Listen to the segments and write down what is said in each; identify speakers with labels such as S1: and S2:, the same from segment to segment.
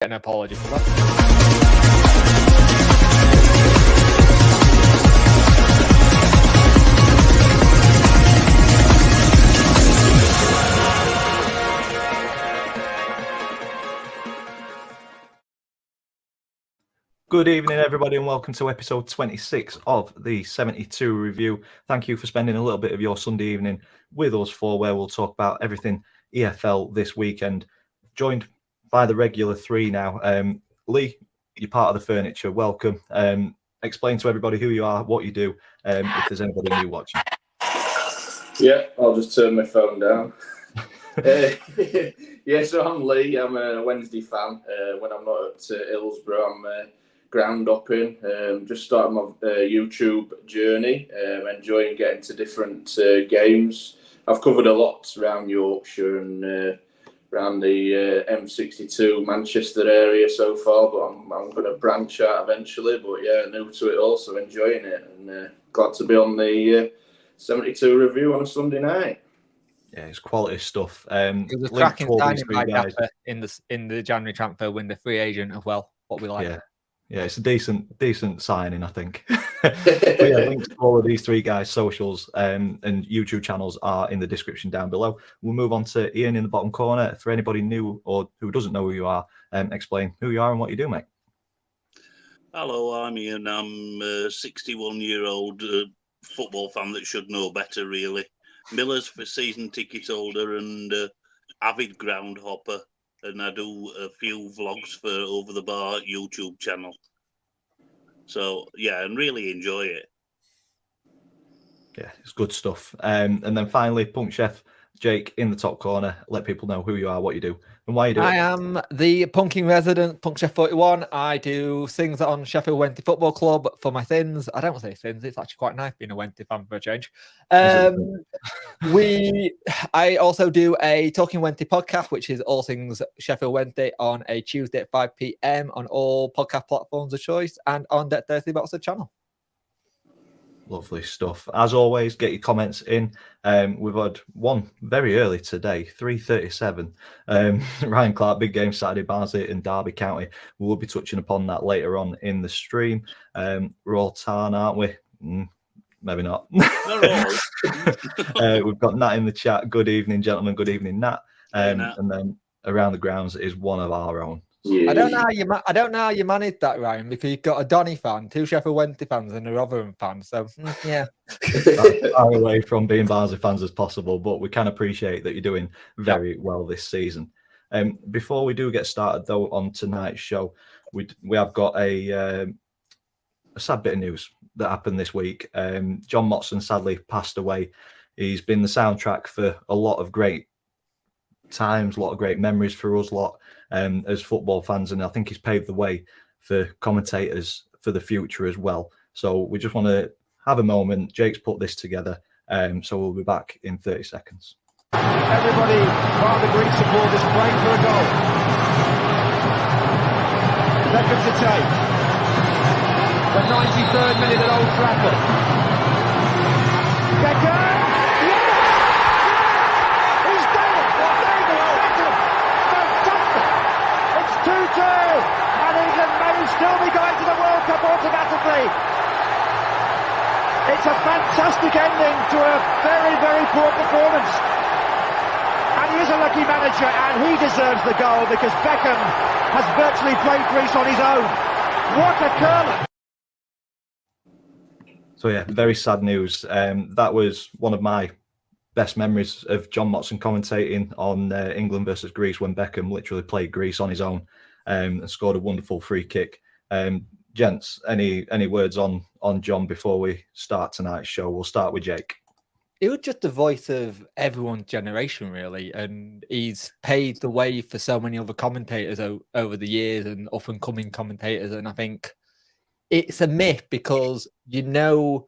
S1: an apology for that.
S2: Good evening, everybody, and welcome to episode 26 of the 72 review. Thank you for spending a little bit of your Sunday evening with us for where we'll talk about everything EFL this weekend. Joined by the regular three now. Lee, you're part of the furniture. Welcome. Explain to everybody who you are, what you do, if there's anybody new watching.
S3: Yeah, I'll just turn my phone down. So I'm Lee. I'm a Wednesday fan. When I'm not at Hillsborough, I'm ground hopping. Just started my YouTube journey. Enjoying getting to different games. I've covered a lot around Yorkshire and around the M62 Manchester area so far, but I'm going to branch out eventually. But yeah, new to it also, enjoying it, and glad to be on the 72 review on a Sunday night.
S2: Yeah, it's quality stuff.
S1: It was cracking signing by Gaffer in the January transfer window, free agent as well. What we like.
S2: Yeah, it's a decent signing, I think. But yeah, links to all of these three guys' socials and YouTube channels are in the description down below. We'll move on to Ian in the bottom corner. For anybody new or who doesn't know who you are, explain who you are and what you do, mate.
S4: Hello, I'm Ian. I'm a 61-year-old football fan that should know better, really. Miller's for season ticket holder and avid ground hopper. And I do a few vlogs for Over the Bar YouTube channel. So, yeah, and really enjoy it.
S2: Yeah, it's good stuff. And then finally, Punk Chef Jake in the top corner. Let people know who you are, what you do, and why you do it.
S1: I am the punking resident, Punk Chef 41. I do things on Sheffield Wednesday Football Club for my sins. I don't say sins. It's actually quite nice being a Wednesday fan for a change. I also do a Talking Wednesday podcast, which is all things Sheffield Wednesday on a Tuesday at 5 p.m. on all podcast platforms of choice and on Debt Thursday Boxer channel.
S2: Lovely stuff. As always, get your comments in. We've had one very early today, 3:37. Ryan Clark, big game Saturday, Barnsley and Derby County. We will be touching upon that later on in the stream. We're all tarn, aren't we? Maybe not. We've got Nat in the chat. Good evening, gentlemen. Good evening, Nat.
S4: Nat.
S2: And then around the grounds is one of our own.
S1: I don't know how you managed that, Ryan, because you've got a Donny fan, two Sheffield Wednesday fans, and a Rotherham fan. So yeah,
S2: as far away from being Barnsley fans as possible, but we can appreciate that you're doing very well this season. Before we do get started, though, on tonight's show, we have got a sad bit of news that happened this week. John Motson sadly passed away. He's been the soundtrack for a lot of great times, a lot of great memories for us lot as football fans, and I think he's paved the way for commentators for the future as well. So we just want to have a moment. Jake's put this together, so we'll be back in 30 seconds.
S5: Everybody, while the Greek supporters praying for a goal. Beckham to take. The 93rd minute at Old Trafford. Beckham! He's done it! Beckham! Fantastic! It's 2-2, and England may still be going to the World Cup automatically. It's a fantastic ending to a very, very poor performance. And he is a lucky manager, and he deserves the goal because Beckham has virtually played Greece on his own. What a curler!
S2: So yeah, very sad news. That was one of my best memories of John Motson commentating on England versus Greece when Beckham literally played Greece on his own and scored a wonderful free kick. Gents, any words on John before we start tonight's show? We'll start with Jake.
S1: He was just the voice of everyone's generation, really, and he's paved the way for so many other commentators over the years and up-and-coming commentators. And I think it's a myth because you know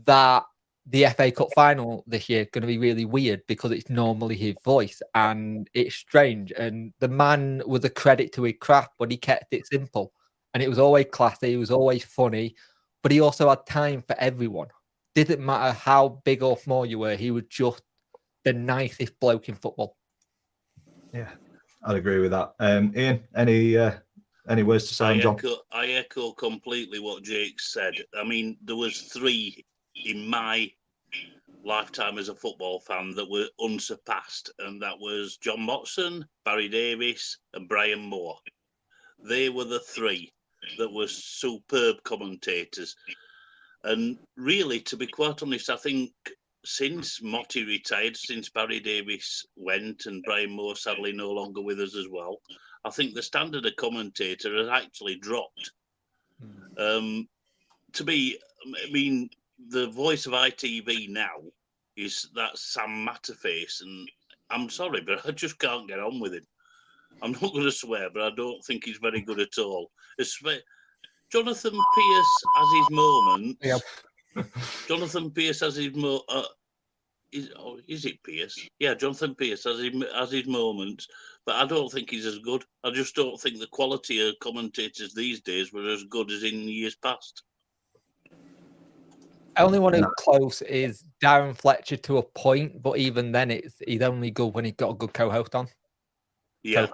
S1: that the FA Cup final this year is going to be really weird because it's normally his voice and it's strange. And the man was a credit to his craft, but he kept it simple. And it was always classy, it was always funny, but he also had time for everyone. Didn't matter how big or small you were, he was just the nicest bloke in football.
S2: Yeah, I'd agree with that. Ian, any Any words to say on John?
S4: I echo completely what Jake said. I mean, there was 3 in my lifetime as a football fan that were unsurpassed, and that was John Motson, Barry Davies, and Brian Moore. They were the 3 that were superb commentators. And really, to be quite honest, I think since Motti retired, since Barry Davies went and Brian Moore sadly no longer with us as well, I think the standard of commentator has actually dropped. To me, I mean, the voice of ITV now is that Sam Matterface, and I'm sorry, but I just can't get on with him. I'm not going to swear, but I don't think he's very good at all. Jonathan Pearce has his moments.
S1: Yep.
S4: Jonathan Pearce has his is it Pearce? Yeah, Jonathan Pearce has his moments, but I don't think he's as good. I just don't think the quality of commentators these days were as good as in years past.
S1: Only one who's close is Darren Fletcher to a point, but even then, he's only good when he's got a good co-host on.
S4: Yeah.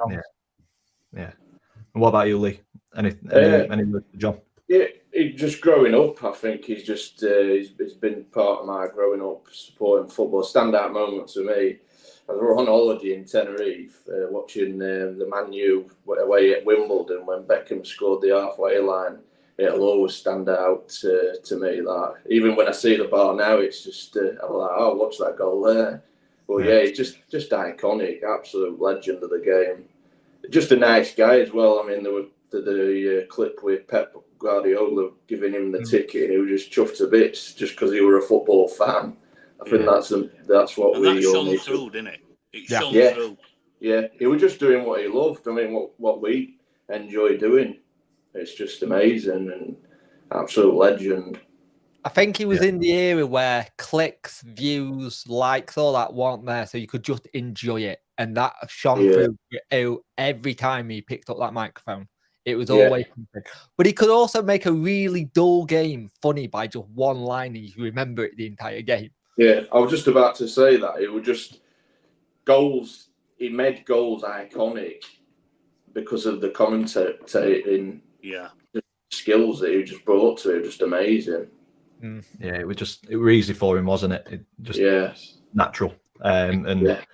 S2: Yeah. And what about you, Lee? Any words for John?
S3: Yeah, just growing up, I think he's just he's been part of my growing up supporting football. Standout moments for me. I was on holiday in Tenerife, watching the Man U away at Wimbledon when Beckham scored the halfway line. It'll always stand out to me. That even when I see the bar now, it's just I'm like, oh, watch that goal there. But yeah, he's just iconic, absolute legend of the game. Just a nice guy as well. I mean, there was the clip with Pep Guardiola giving him the ticket, and he was just chuffed to bits just because he were a football fan. I think that's what
S4: and
S3: we
S4: that
S3: all
S4: shone
S3: need
S4: through, didn't it? It
S3: yeah.
S4: shone
S3: Yeah.
S4: through.
S3: Yeah, he was just doing what he loved. I mean, what we enjoy doing. It's just amazing and absolute legend.
S1: I think he was in the era where clicks, views, likes, all that weren't there, so you could just enjoy it. And that shone through every time he picked up that microphone. It was always something. But he could also make a really dull game funny by just one line and you remember it the entire game.
S3: Yeah, I was just about to say that. It was just goals. He made goals iconic because of the commentating skills that he just brought to it. Just amazing.
S2: Yeah, it was easy for him, wasn't it? It just natural. And I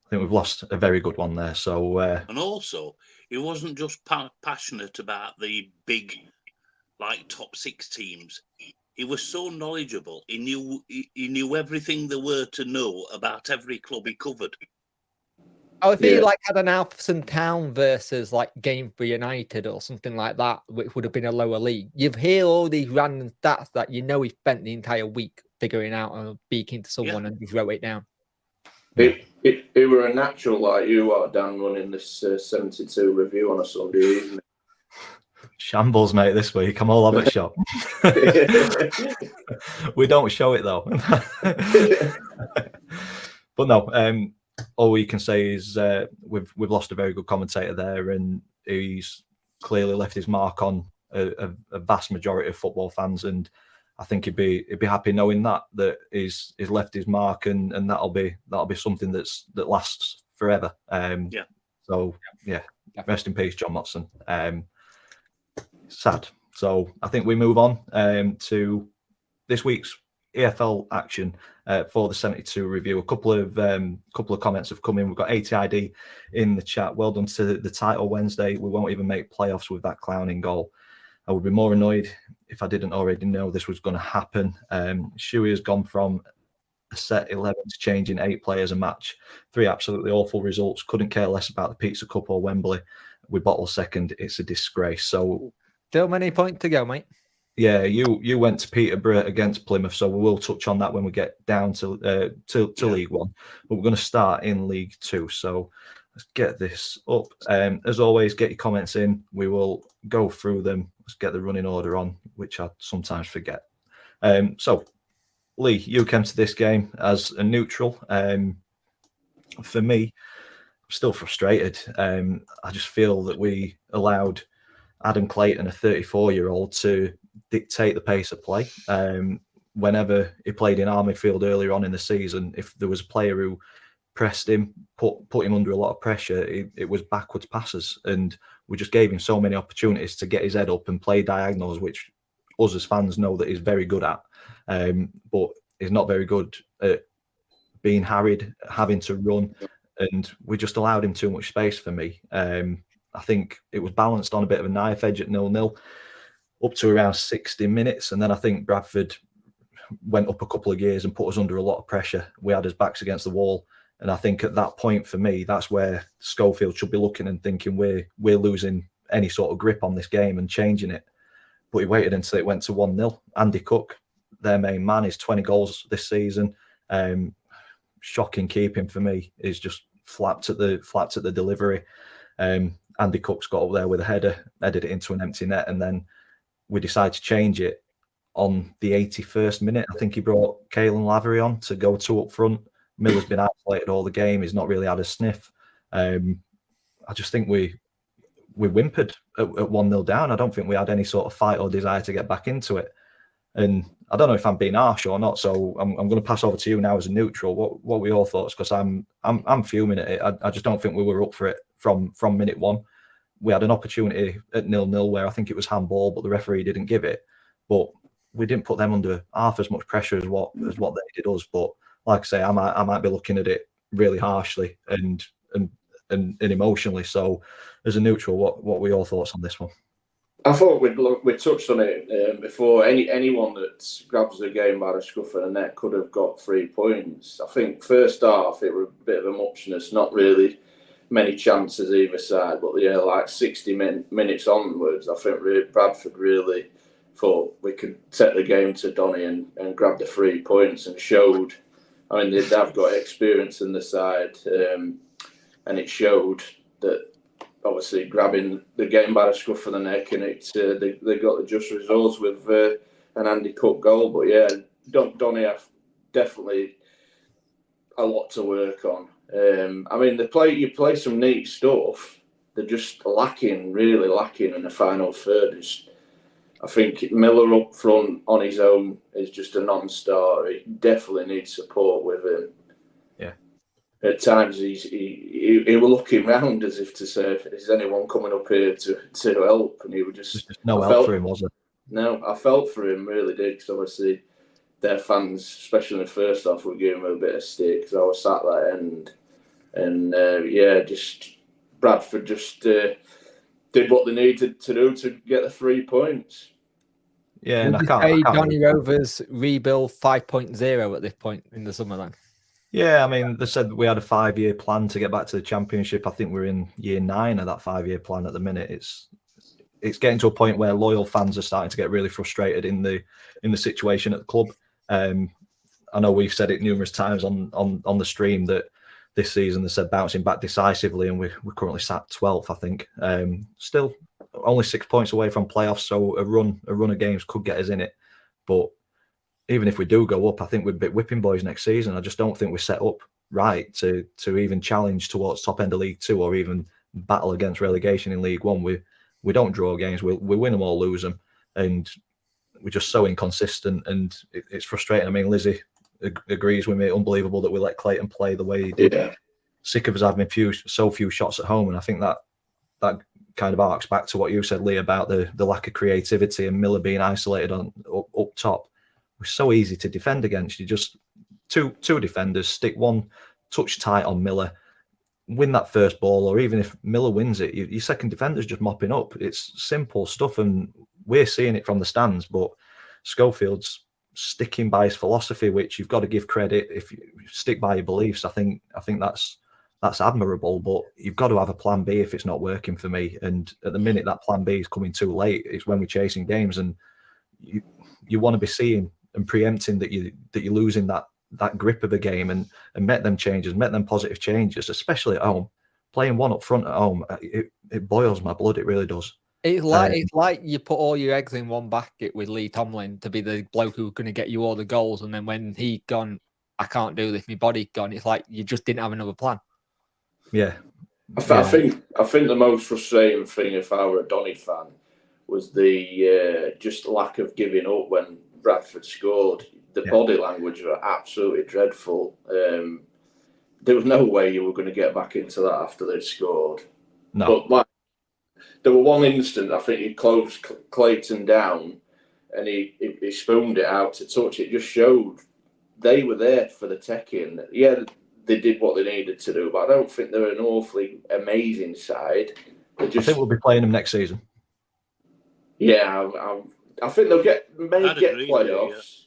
S2: think we've lost a very good one there. So
S4: and also, he wasn't just passionate about the big, like top 6 teams. He was so knowledgeable. He knew everything there were to know about every club he covered.
S1: Oh, if he had an Alfreton Town versus like Game for United or something like that, which would have been a lower league, you'd hear all these random stats that he spent the entire week figuring out and speaking to someone and just wrote it down.
S3: It were a natural like you are, Dan, running this 72 review on a Sunday evening.
S2: Shambles, mate, this week. I'm all over shop. We don't show it though. But no, all we can say is we've lost a very good commentator there, and he's clearly left his mark on a vast majority of football fans, and I think he'd be happy knowing that he's left his mark, and that'll be something that lasts forever. So rest in peace, John Motson. Sad. So I think we move on to this week's EFL action for the 72 review. A couple of comments have come in. We've got ATID in the chat. Well done to the title Wednesday. We won't even make playoffs with that clowning goal. I would be more annoyed if I didn't already know this was going to happen. Shuey has gone from a set 11 to changing 8 players a match. 3 absolutely awful results. Couldn't care less about the Pizza Cup or Wembley. We bottle second. It's a disgrace. So
S1: still many points to go, mate.
S2: Yeah, you went to Peterborough against Plymouth, so we will touch on that when we get down to League One. But we're going to start in League Two. So let's get this up. As always, get your comments in. We will go through them. Let's get the running order on, which I sometimes forget. So, Lee, you came to this game as a neutral. For me, I'm still frustrated. I just feel that we allowed Adam Clayton, a 34-year-old, to dictate the pace of play. Whenever he played in our midfield earlier on in the season, if there was a player who pressed him, put him under a lot of pressure, it was backwards passes, and we just gave him so many opportunities to get his head up and play diagonals, which us as fans know that he's very good at, but he's not very good at being harried, having to run, and we just allowed him too much space for me. I think it was balanced on a bit of a knife edge at 0-0 up to around 60 minutes, and then I think Bradford went up a couple of gears and put us under a lot of pressure. We had his backs against the wall, and I think at that point for me, that's where Schofield should be looking and thinking we're losing any sort of grip on this game and changing it. But he waited until it went to 1-0. Andy Cook, their main man, is 20 goals this season. Shocking keeping for me. Is just flapped at the delivery. Andy Cook's got up there with a header, headed it into an empty net, and then we decided to change it on the 81st minute. I think he brought Caelan Lavery on to go 2 up front. Miller's been isolated all the game. He's not really had a sniff. I just think we whimpered at 1-0 down. I don't think we had any sort of fight or desire to get back into it. And I don't know if I'm being harsh or not, so I'm going to pass over to you now as a neutral. What were your thoughts? Because I'm fuming at it. I just don't think we were up for it from minute one. We had an opportunity at 0-0 where I think it was handball, but the referee didn't give it. But we didn't put them under half as much pressure as what they did us. But like I say, I might be looking at it really harshly and emotionally. So as a neutral, what were your thoughts on this one?
S3: I thought we touched on it before. Anyone that grabs the game by the scruff of the neck could have got 3 points. I think first half it was a bit of a muchness, not really many chances either side. But yeah, like 60 minutes onwards, I think Bradford really thought we could take the game to Donny and grab the 3 points, and showed. I mean, they've got experience in the side, and it showed that. Obviously, grabbing the game by the scruff of the neck, and they got the just results with an Andy Cook goal. But yeah, Donny have definitely a lot to work on. I mean, you play some neat stuff. They're just really lacking in the final third. I think Miller up front on his own is just a non-starter. He definitely needs support with him. At times, he was looking round as if to say, "Is anyone coming up here to help?" And he was just
S2: no help for him, was there?
S3: No, I felt for him, really did, because obviously their fans, especially in the first half, were giving him a bit of stick because I was sat at that end, and just Bradford just did what they needed to do to get the 3 points.
S2: Yeah, and I
S1: can't.
S2: can't
S1: Donny Rovers rebuild 5.0 at this point in the summer, then.
S2: Yeah, I mean, they said we had a 5-year plan to get back to the Championship. I think we're in year 9 of that 5-year plan at the minute. It's getting to a point where loyal fans are starting to get really frustrated in the situation at the club. I know we've said it numerous times on the stream that this season they said bouncing back decisively, and we're currently sat 12th, I think. Still only 6 points away from playoffs, so a run of games could get us in it. But even if we do go up, I think we're a bit whipping boys next season. I just don't think we're set up right to even challenge towards top end of League 2 or even battle against relegation in League 1. We don't draw games. We win them or lose them, and we're just so inconsistent, and it's frustrating. I mean, Lizzie agrees with me. Unbelievable that we let Clayton play the way he did. Yeah. Sick of us having so few shots at home, and I think that kind of arcs back to what you said, Lee, about the lack of creativity and Miller being isolated up top. We're so easy to defend against. You just two defenders, stick one touch tight on Miller, win that first ball, or even if Miller wins it, your second defender's just mopping up. It's simple stuff, and we're seeing it from the stands. But Schofield's sticking by his philosophy, which you've got to give credit. If you stick by your beliefs, I think that's admirable. But you've got to have a plan B if it's not working for me. And at the minute, that plan B is coming too late. It's when we're chasing games, and you want to be seeing and preempting that you're losing that grip of the game, and make them changes, make them positive changes, especially at home. Playing one up front at home, it boils my blood. It really does.
S1: It's like you put all your eggs in one basket with Lee Tomlin to be the bloke who's going to get you all the goals, and then when he gone, I can't do this, my body gone. It's like you just didn't have another plan.
S2: Yeah,
S3: I think the most frustrating thing, if I were a Donny fan, was the just lack of giving up when Bradford scored. The body language were absolutely dreadful. there was no way you were going to get back into that after they'd scored.
S2: No.
S3: But like, there were one instant, I think he closed Clayton down and he spooned it out to touch. It just showed they were there for the taking. Yeah, they did what they needed to do, but I don't think they're an awfully amazing side.
S2: I think we'll be playing them next season.
S3: Yeah, I think they'll get playoffs.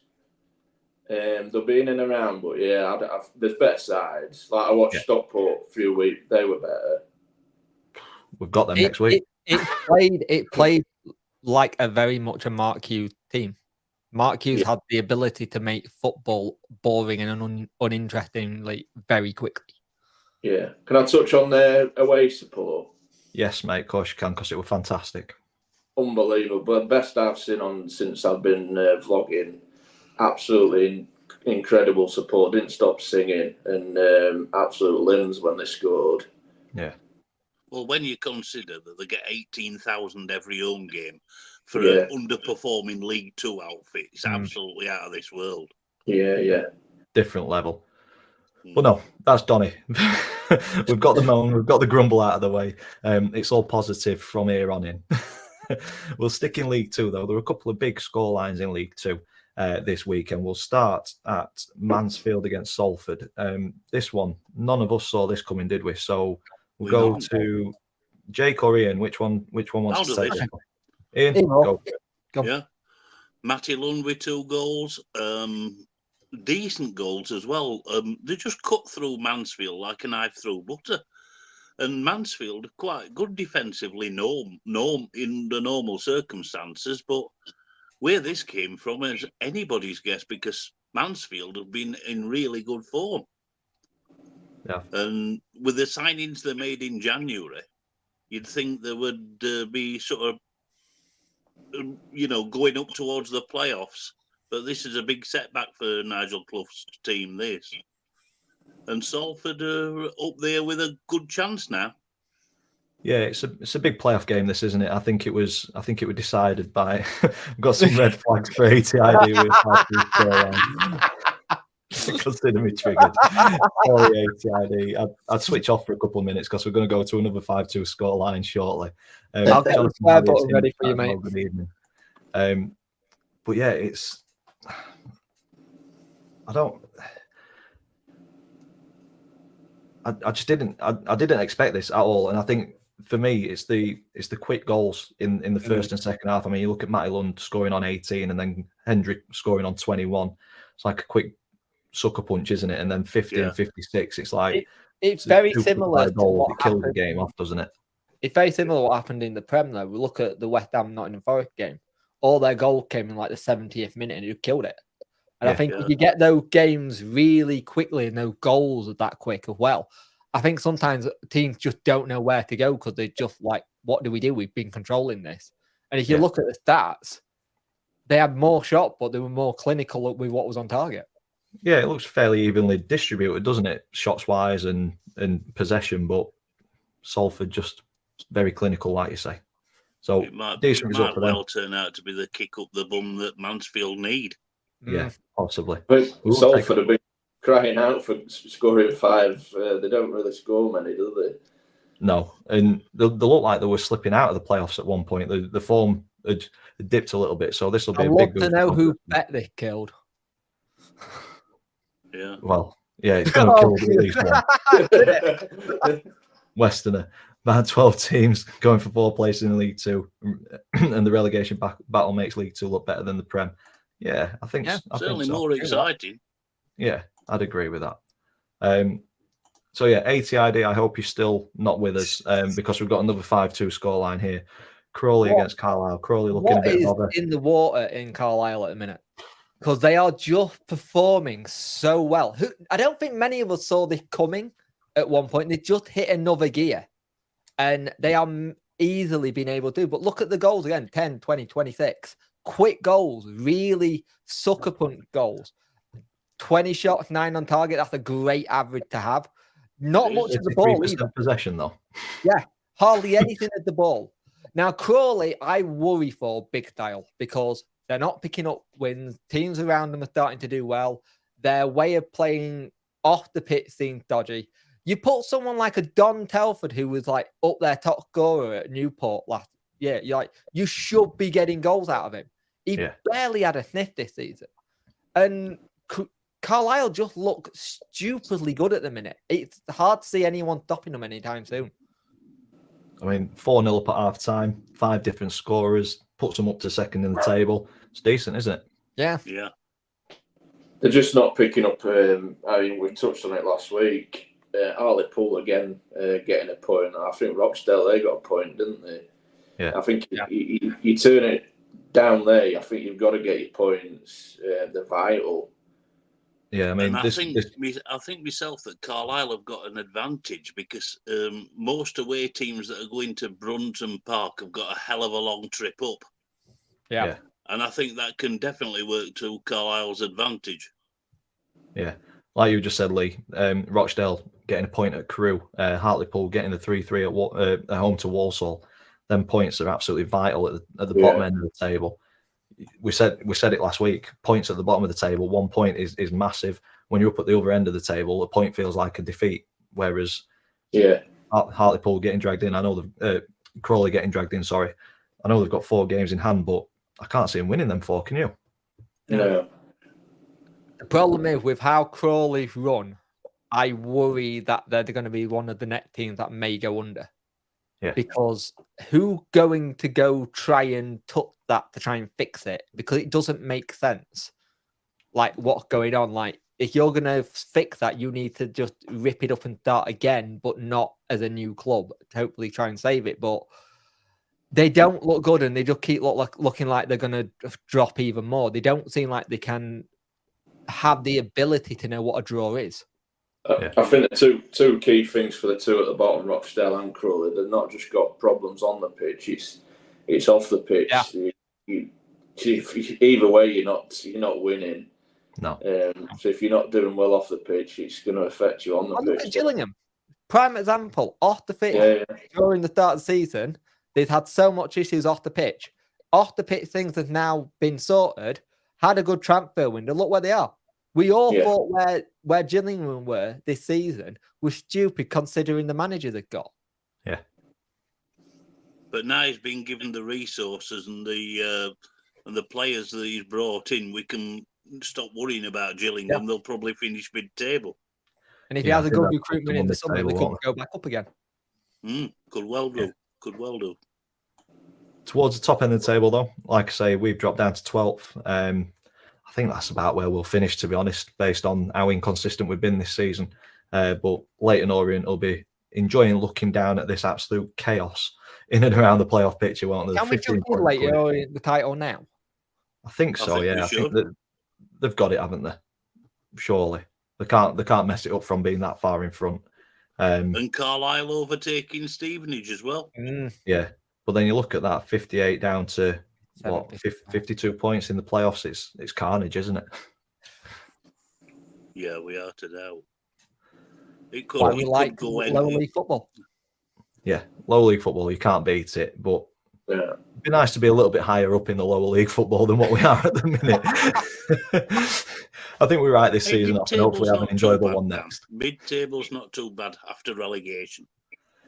S4: Yeah.
S3: They'll be in and around, but yeah, there's better sides. Like I watched Stockport a few weeks; they were better.
S2: We've got them next week.
S1: It played like a very much a Mark Hughes team. Mark Hughes had the ability to make football boring and uninteresting very quickly.
S3: Yeah. Can I touch on their away support?
S2: Yes, mate. Of course you can, because it was fantastic.
S3: Unbelievable. Best I've seen on since I've been vlogging. Absolutely incredible support. Didn't stop singing and absolute limbs when they scored.
S2: Yeah.
S4: Well, when you consider that they get 18,000 every home game for an underperforming League Two outfit, it's absolutely out of this world.
S3: Yeah.
S2: Different level. Well, no, that's Donny. We've got the moan, we've got the grumble out of the way. It's all positive from here on in. We'll stick in League Two, though. There are a couple of big score lines in League Two this week, and we'll start at Mansfield against Salford. This one, none of us saw this coming, did we? So we'll go to Jake or Ian. Which one wants to say this? Ian, go.
S4: Yeah. Matty Lund with 2 goals. Decent goals as well. They just cut through Mansfield like a knife through butter. And Mansfield are quite good defensively, in the normal circumstances. But where this came from is anybody's guess, because Mansfield have been in really good form.
S2: Yeah.
S4: And with the signings they made in January, you'd think they would be sort of, going up towards the playoffs. But this is a big setback for Nigel Clough's team, this. And Salford are up there with a good chance now.
S2: Yeah, it's a big playoff game, this, isn't it? I think it was decided by we've got some red flags for ATID with consider me triggered. Sorry, ATID. I'd switch off for a couple of minutes because we're going to go to another 5-2 score line shortly.
S1: I'll get the square button ready for you, mate.
S2: Good evening. But yeah, it's I just didn't expect this at all, and I think for me it's the quick goals in the first and second half. I mean, you look at Matty Lund scoring on 18 and then Hendrick scoring on 21. It's like a quick sucker punch, isn't it? And then 50 and 56. It's like
S1: it's very similar to what
S2: it kills the game off, doesn't it?
S1: It's very similar to what happened in the Prem, though. We look at the West Ham Nottingham Forest game. All their goals came in like the 70th minute and you killed it. And I think if you get those games really quickly and those goals are that quick as well, I think sometimes teams just don't know where to go because they're just like, what do we do? We've been controlling this. And if you look at the stats, they had more shots, but they were more clinical with what was on target.
S2: Yeah, it looks fairly evenly distributed, doesn't it? Shots-wise and possession, but Salford just very clinical, like you say. So decent result for them.
S4: It might well turn out to be the kick up the bum that Mansfield need.
S2: Yeah, possibly.
S3: But Salford have been crying out for scoring 5. They don't really score many, do they?
S2: No, and they look like they were slipping out of the playoffs at one point. The form had dipped a little bit, so this will be a big boost.
S1: I want to know who Bet they killed.
S2: Yeah. Well, yeah, it's going to kill at least one. Westerner. Man, 12 teams going for 4 places in League Two, and the relegation battle makes League Two look better than the Prem. Yeah, I think
S4: certainly more exciting.
S2: Yeah, I'd agree with that. So yeah, ATID, I hope you're still not with us because we've got another 5-2 scoreline here. Crawley against Carlisle. Crawley looking a bit bothered.
S1: In the water in Carlisle at the minute? Because they are just performing so well. I don't think many of us saw this coming at one point. They just hit another gear. And they are easily being able to. But look at the goals again, 10, 20, 26. Quick goals, really sucker punch goals. 20 shots, 9 on target. That's a great average to have. Not much of the ball either.
S2: Possession, though.
S1: Yeah, hardly anything at the ball. Now, Crawley, I worry for big style because they're not picking up wins. Teams around them are starting to do well. Their way of playing off the pitch seems dodgy. You put someone like a Don Telford, who was like up there top scorer at Newport last year, you should be getting goals out of him. He barely had a sniff this season. And Carlisle just look stupidly good at the minute. It's hard to see anyone stopping them anytime soon.
S2: I mean, 4-0 up at half time, 5 different scorers, puts them up to second in the table. It's decent, isn't it?
S1: Yeah.
S4: Yeah.
S3: They're just not picking up. I mean, we touched on it last week. Hartlepool again getting a point. I think Rochdale, they got a point, didn't they?
S2: Yeah.
S3: I think you turn it down there. I think you've got to get your points. They're vital.
S2: Yeah, I mean,
S4: I think myself that Carlisle have got an advantage because most away teams that are going to Brunton Park have got a hell of a long trip up.
S1: Yeah.
S4: And I think that can definitely work to Carlisle's advantage.
S2: Yeah. Like you just said, Lee, Rochdale getting a point at Crewe, Hartlepool getting the 3-3 at home to Walsall. Them points are absolutely vital at the bottom end of the table. We said it last week. Points at the bottom of the table, 1 point is massive. When you're up at the other end of the table, a point feels like a defeat. Whereas, Hartlepool getting dragged in. I know Crawley getting dragged in. Sorry, I know they've got 4 games in hand, but I can't see them winning them 4. Can you?
S3: No.
S1: The problem is with how Crawley's run, I worry that they're going to be one of the next teams that may go under.
S2: Yeah.
S1: Because who going to go try and touch that to try and fix it? Because it doesn't make sense. Like what's going on? Like if you're going to fix that, you need to just rip it up and start again, but not as a new club to hopefully try and save it. But they don't look good, and they just keep looking like they're going to drop even more. They don't seem like they can have the ability to know what a draw is.
S3: I think the two key things for the two at the bottom, Rochdale and Crawley, they've not just got problems on the pitch; it's off the pitch. Yeah. Either way, you're not winning.
S2: No.
S3: So if you're not doing well off the pitch, it's going to affect you on the pitch.
S1: Look at Gillingham, prime example. Off the pitch during the start of the season, they've had so much issues off the pitch. Off the pitch, things have now been sorted. Had a good transfer window. Look where they are. We all thought where Gillingham were this season was stupid considering the manager they've got.
S2: Yeah.
S4: But now he's been given the resources and the players that he's brought in, we can stop worrying about Gillingham. They'll probably finish mid-table.
S1: And if he has a good recruitment in the summer, they could go back up again.
S4: Could well do. Could well do.
S2: Towards the top end of the table, though, like I say, we've dropped down to 12th. I think that's about where we'll finish, to be honest, based on how inconsistent we've been this season. But Leyton Orient will be enjoying looking down at this absolute chaos in and around the playoff picture, won't they?
S1: Can we just give Leyton Orient the title now?
S2: I think so, I think that they've got it, haven't they? Surely. They can't mess it up from being that far in front.
S4: And Carlisle overtaking Stevenage as well.
S2: Yeah. But then you look at that, 58 down to 52 points in the playoffs. It's carnage, isn't it?
S4: Yeah, we are to now. It
S1: could go lower league football.
S2: Yeah, lower league football, you can't beat it. But it'd be nice to be a little bit higher up in the lower league football than what we are at the minute. I think we're right this season off, and hopefully have an enjoyable one next.
S4: Mid-table's not too bad after relegation.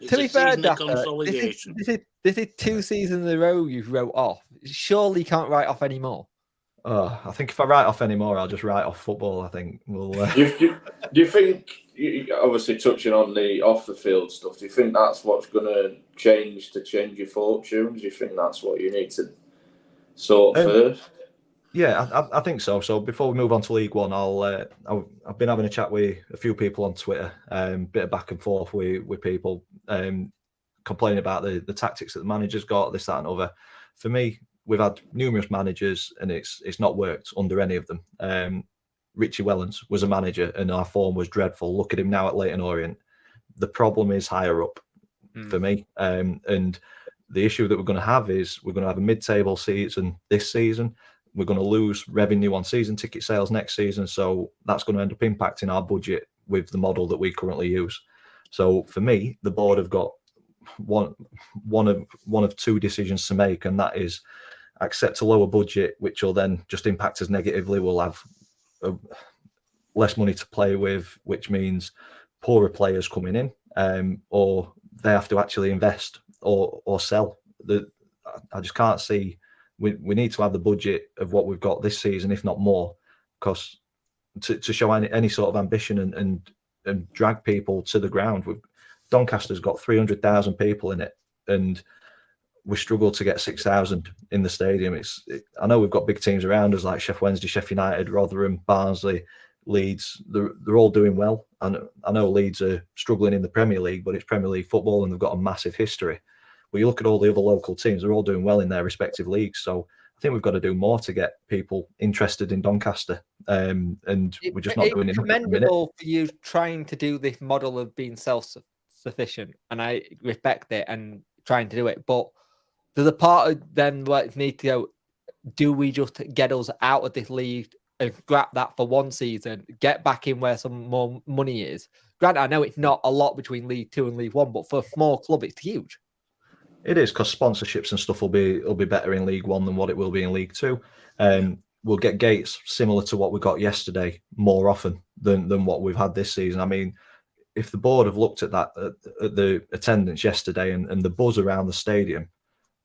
S1: To be fair, this is 2 seasons in a row you've wrote off. Surely you can't write off any more.
S2: I think if I write off any more, I'll just write off football. I think we'll.
S3: Do you think, obviously touching on the off the field stuff, do you think that's what's going to change your fortunes? Do you think that's what you need to sort first?
S2: Yeah, I think so. So before we move on to League One, I've been having a chat with a few people on Twitter, bit of back and forth with people, complaining about the tactics that the manager's got, this, that, and other. For me, we've had numerous managers, and it's not worked under any of them. Richie Wellens was a manager, and our form was dreadful. Look at him now at Leyton Orient. The problem is higher up for me, and the issue that we're going to have is we're going to have a mid-table season this season. We're going to lose revenue on season ticket sales next season, so that's going to end up impacting our budget with the model that we currently use. So for me, the board have got one of 2 decisions to make, and that is accept a lower budget, which will then just impact us negatively. We'll less money to play with, which means poorer players coming in, or they have to actually invest or sell. I just can't see. We need to have the budget of what we've got this season, if not more, because to show any sort of ambition and drag people to the ground. Doncaster's got 300,000 people in it, and we struggle to get 6,000 in the stadium. I know we've got big teams around us like Sheffield Wednesday, Sheffield United, Rotherham, Barnsley, Leeds. They're all doing well. And I know Leeds are struggling in the Premier League, but it's Premier League football and they've got a massive history. But you look at all the other local teams, they're all doing well in their respective leagues. So I think we've got to do more to get people interested in Doncaster. And we're just not doing enough.
S1: It's commendable for you trying to do this model of being self-sufficient. And I respect it and trying to do it. But there's a part of them where it needs to go, do we just get us out of this league and grab that for one season, get back in where some more money is? Granted, I know it's not a lot between League 2 and League 1, but for a small club, it's huge.
S2: It is, because sponsorships and stuff will be better in League 1 than what it will be in League 2. We'll get gates similar to what we got yesterday more often than what we've had this season. I mean, if the board have looked at that, at the attendance yesterday and the buzz around the stadium,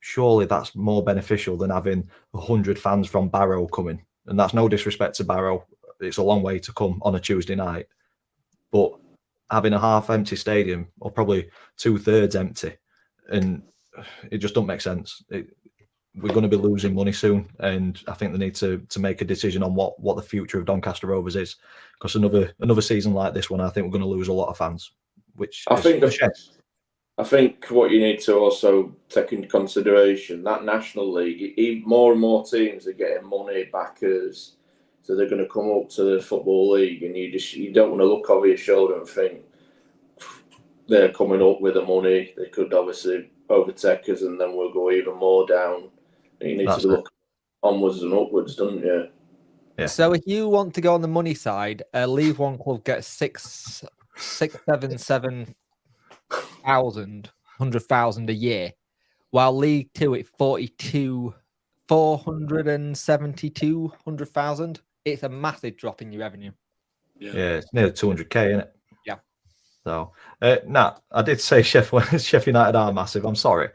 S2: surely that's more beneficial than having 100 fans from Barrow coming. And that's no disrespect to Barrow. It's a long way to come on a Tuesday night. But having a half-empty stadium, or probably 2/3 empty, and it just don't make sense. We're going to be losing money soon, and I think they need to make a decision on what the future of Doncaster Rovers is. Because another season like this one, I think we're going to lose a lot of fans. Which
S3: I think what you need to also take into consideration, that National League, more and more teams are getting money, backers, so they're going to come up to the Football League, and you don't want to look over your shoulder and think they're coming up with the money. They could obviously overtake us, and then we'll go even more down. You need to look onwards and upwards, don't you?
S2: Yeah.
S1: So if you want to go on the money side, League 1 club gets 100,000 a year, while League 2 it's 472,000. It's a massive drop in your revenue.
S2: Yeah, it's nearly 200k, isn't it?
S1: Yeah.
S2: So, I did say Sheffield United are massive. I'm sorry,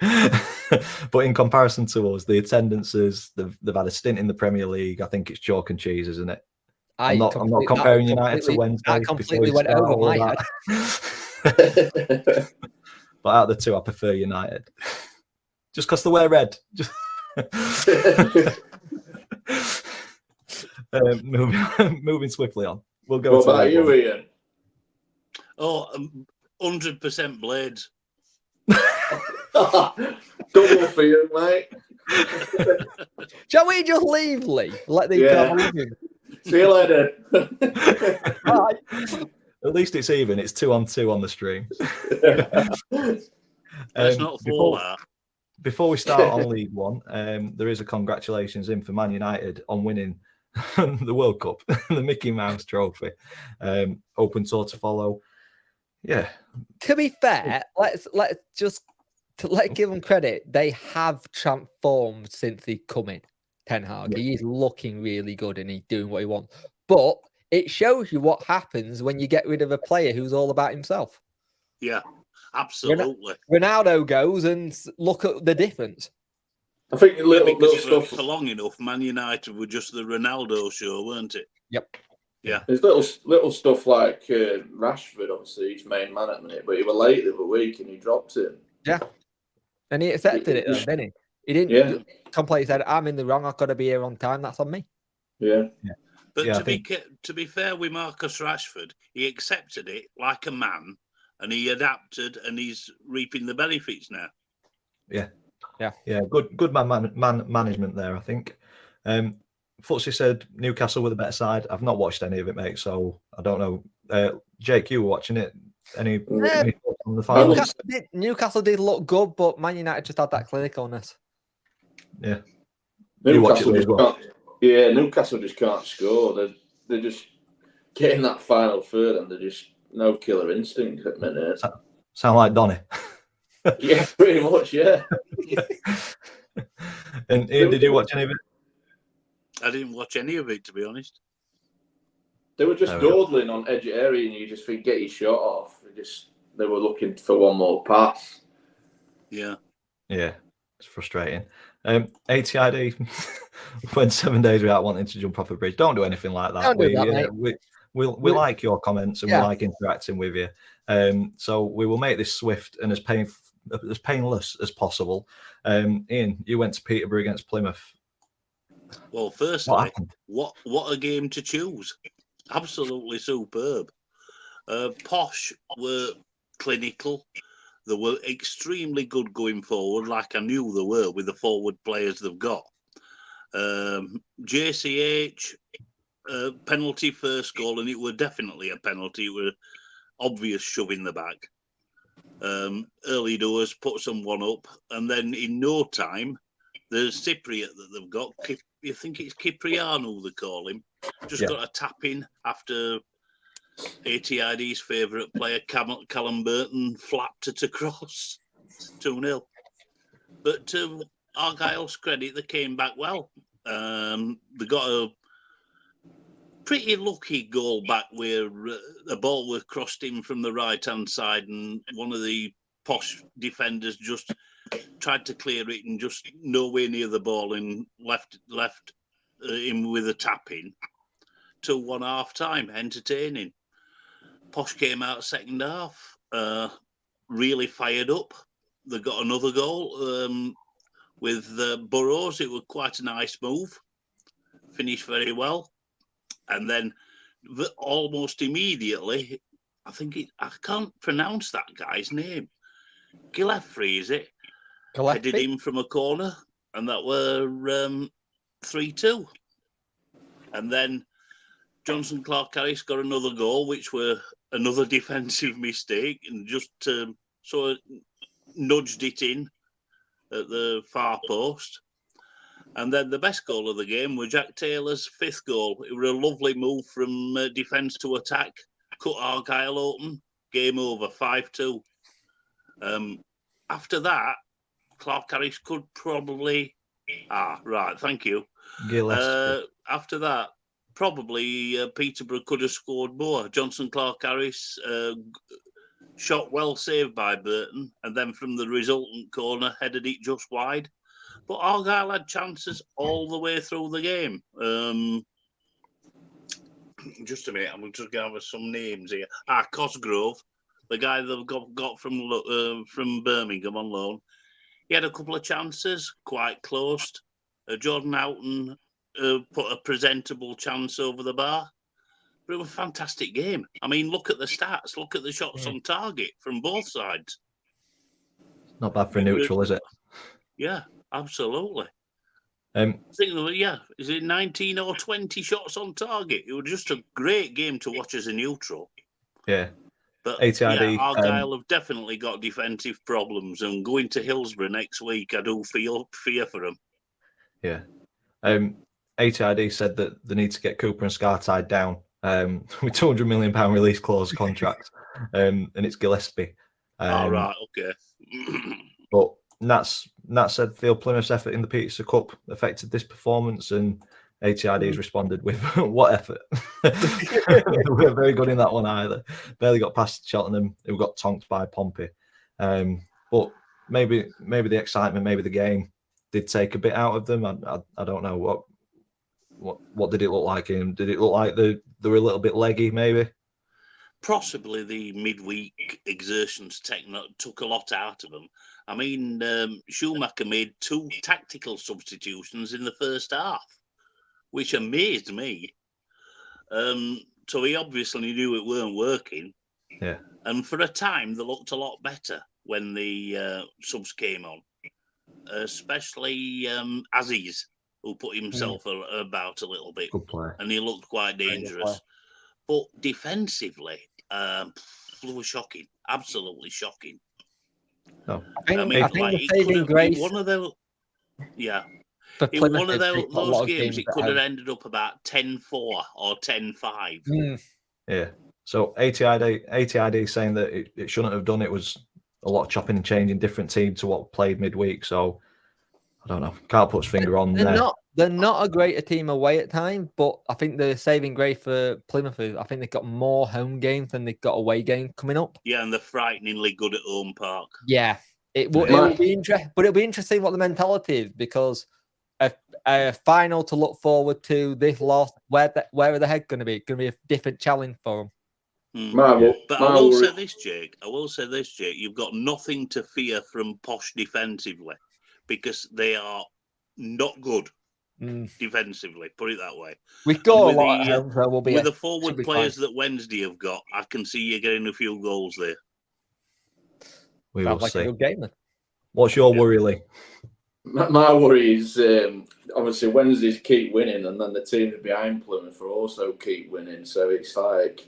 S2: but in comparison to us, the attendances, they've had a stint in the Premier League. I think it's chalk and cheese, isn't it? I'm not comparing United to Wednesday.
S1: That completely went over my head.
S2: But out of the two, I prefer United. Just because they wear red. Moving swiftly on. We'll go.
S3: What about you, Ian?
S4: 100% Blades.
S3: Double for you, mate.
S1: Shall we just leave, Lee? Let these guys leave.
S3: See you later.
S1: Bye.
S2: At least it's even. It's 2-on-2 on the stream.
S4: Let's not fall that.
S2: Before we start on League 1, there is a congratulations in for Man United on winning the World Cup, the Mickey Mouse Trophy. Open tour to follow. Yeah.
S1: To be fair, let's give them credit. They have transformed since he come in. Ten Hag. Yeah. He's looking really good and he's doing what he wants. But it shows you what happens when you get rid of a player who's all about himself.
S4: Yeah, absolutely.
S1: Ronaldo goes and look at the difference.
S3: I think little stuff
S4: for long enough, Man United were just the Ronaldo show, weren't it?
S1: Yep.
S4: Yeah.
S3: There's little stuff like Rashford, obviously, he's main man at the minute, but he was late the other week and he dropped him.
S1: Yeah. And he accepted it, didn't he? He didn't complain. He said, "I'm in the wrong. I've got to be here on time. That's on me."
S3: Yeah.
S4: But to be fair with Marcus Rashford, he accepted it like a man, and he adapted, and he's reaping the benefits now.
S2: Yeah. Good man management there, I think. Footsie said Newcastle were the better side. I've not watched any of it, mate, so I don't know. Jake, you were watching it. Any thoughts on the final?
S1: Newcastle did look good, but Man United just had that clinicalness.
S2: Yeah.
S3: Newcastle just can't score. They're just getting that final third, and they're just no killer instinct at the minute.
S2: Sound like Donny.
S3: Yeah, pretty much, yeah.
S2: And Ian, did you watch any of it?
S4: I didn't watch any of it, to be honest.
S3: They were just dawdling on edge of area, and you just think, get your shot off. They were looking for one more pass.
S4: Yeah.
S2: Yeah, it's frustrating. ATID, when 7 days without wanting to jump off a bridge, don't do anything like that.
S1: Don't do that, mate.
S2: We like your comments and we like interacting with you. So we will make this swift and as painless as possible. Ian, you went to Peterborough against Plymouth.
S4: Well, firstly, what a game to choose. Absolutely superb. Posh were clinical. They were extremely good going forward, like I knew they were with the forward players they've got. JCH, penalty first goal, and it were definitely a penalty. It were obvious shove in the back. Early doors put someone up, and then in no time, the Cypriot that they've got, you think it's Cipriano they call him, just got a tap in after ATID's favourite player, Callum Burton, flapped it across 2-0. But to Argyle's credit, they came back well. They got a pretty lucky goal back where the ball was crossed in from the right-hand side and one of the Posh defenders just tried to clear it and just nowhere near the ball and left him with a tap-in. 2-1 half-time, entertaining. Posh came out second half, really fired up. They got another goal with Burrows. It was quite a nice move. Finished very well. And then almost immediately, I can't pronounce that guy's name. Gillespie, is it? Headed him from a corner, and that were 3-2. And then Johnson Clark-Harris got another goal, which were another defensive mistake, and just sort of nudged it in at the far post. And then the best goal of the game was Jack Taylor's fifth goal. It was a lovely move from defence to attack, cut Argyle open, game over, 5-2. After that, Clark-Harris could probably... right, thank you. After that, probably Peterborough could have scored more. Johnson Clark-Harris shot well saved by Burton, and then from the resultant corner, headed it just wide. But Argyle had chances all the way through the game. Just a minute, I'm just going to have some names here. Cosgrove, the guy they've got from Birmingham on loan. He had a couple of chances, quite close. Jordan Houghton put a presentable chance over the bar. But it was a fantastic game. I mean, look at the stats. Look at the shots on target from both sides.
S2: Not bad for a neutral, is it?
S4: Yeah, absolutely. I think there were, is it 19 or 20 shots on target? It was just a great game to watch as a neutral.
S2: Yeah.
S4: But
S2: ATID,
S4: Argyle have definitely got defensive problems, and going to Hillsborough next week, I do feel fear for them.
S2: Yeah. ATID said that they need to get Cooper and Scar tied down with £200 million release clause contract, and it's Gillespie.
S4: Right, okay.
S2: But Nat said Field Plymouth's effort in the Peterson Cup affected this performance, and ATID has responded with what effort? We were very good in that one either. Barely got past Cheltenham, who got tonked by Pompey. But maybe the excitement, maybe the game did take a bit out of them. I don't know what did it look like in? Did it look like they were a little bit leggy, maybe?
S4: Possibly the midweek exertions took a lot out of them. I mean, Schumacher made 2 tactical substitutions in the first half, which amazed me. So he obviously knew it weren't working.
S2: Yeah.
S4: And for a time, they looked a lot better when the subs came on, especially Aziz, who put himself about a little bit.
S2: Good player.
S4: And he looked quite dangerous. But defensively, they were shocking. Absolutely shocking.
S2: No.
S1: I think the saving grace...
S4: One of those... Yeah.
S1: In
S4: one of those games, it could have ended up about 10-4 or 10-5.
S2: Yeah. So ATID saying that it shouldn't have done. It was a lot of chopping and changing, different team to what played midweek. So don't know. Can't put his finger on
S1: They're
S2: there.
S1: not. They're not a greater team away at time, but I think the saving grace for Plymouth is I think they've got more home games than they've got away games coming up.
S4: Yeah, and they're frighteningly good at home park.
S1: Yeah, it will be interesting, but it'll be interesting what the mentality is because a final to look forward to. This loss, where are the head going to be? It's going to be a different challenge for them.
S4: But I will say this, Jake. You've got nothing to fear from Posh defensively because they are not good defensively. Put it that way.
S1: We've got a lot at home, so we'll be
S4: with the forward players that Wednesday have got. I can see you getting a few goals there.
S2: We will
S1: like
S2: see.
S1: a good game then.
S2: What's your worry, Lee?
S3: My worry is obviously Wednesdays keep winning, and then the teams behind Plymouth will also keep winning. So it's like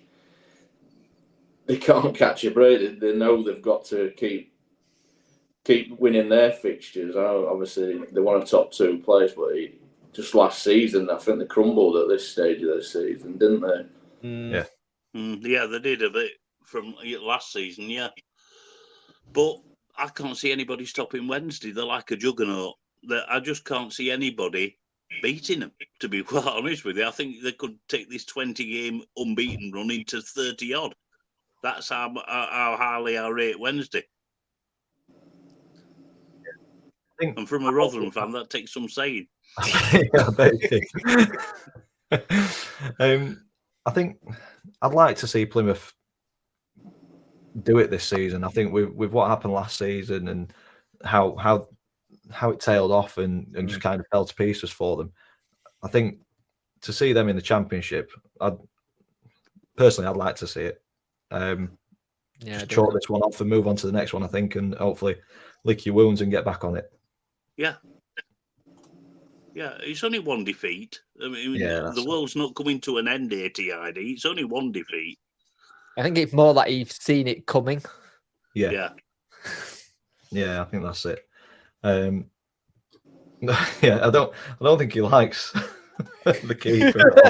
S3: they can't catch a break. They know they've got to keep winning their fixtures. Obviously, they want a top 2 place, but just last season, I think they crumbled at this stage of the season, didn't they?
S2: Yeah.
S4: Yeah, they did a bit from last season, yeah. But I can't see anybody stopping Wednesday. They're like a juggernaut. I just can't see anybody beating them, to be quite honest with you. I think they could take this 20-game unbeaten run into 30-odd. That's how highly I rate Wednesday. And from a Rotherham fan, that takes some saying.
S2: Yeah, I bet it is. I think I'd like to see Plymouth do it this season. I think with what happened last season and how it tailed off and just kind of fell to pieces for them. I think to see them in the Championship, I'd like to see it. Just chalk this one off and move on to the next one, I think, and hopefully lick your wounds and get back on it.
S4: Yeah. Yeah, it's only one defeat. I mean, the world's not coming to an end here, TID. It's only one defeat.
S1: I think it's more like you've seen it coming.
S2: Yeah, I think that's it. Yeah, I don't think he likes the keeper at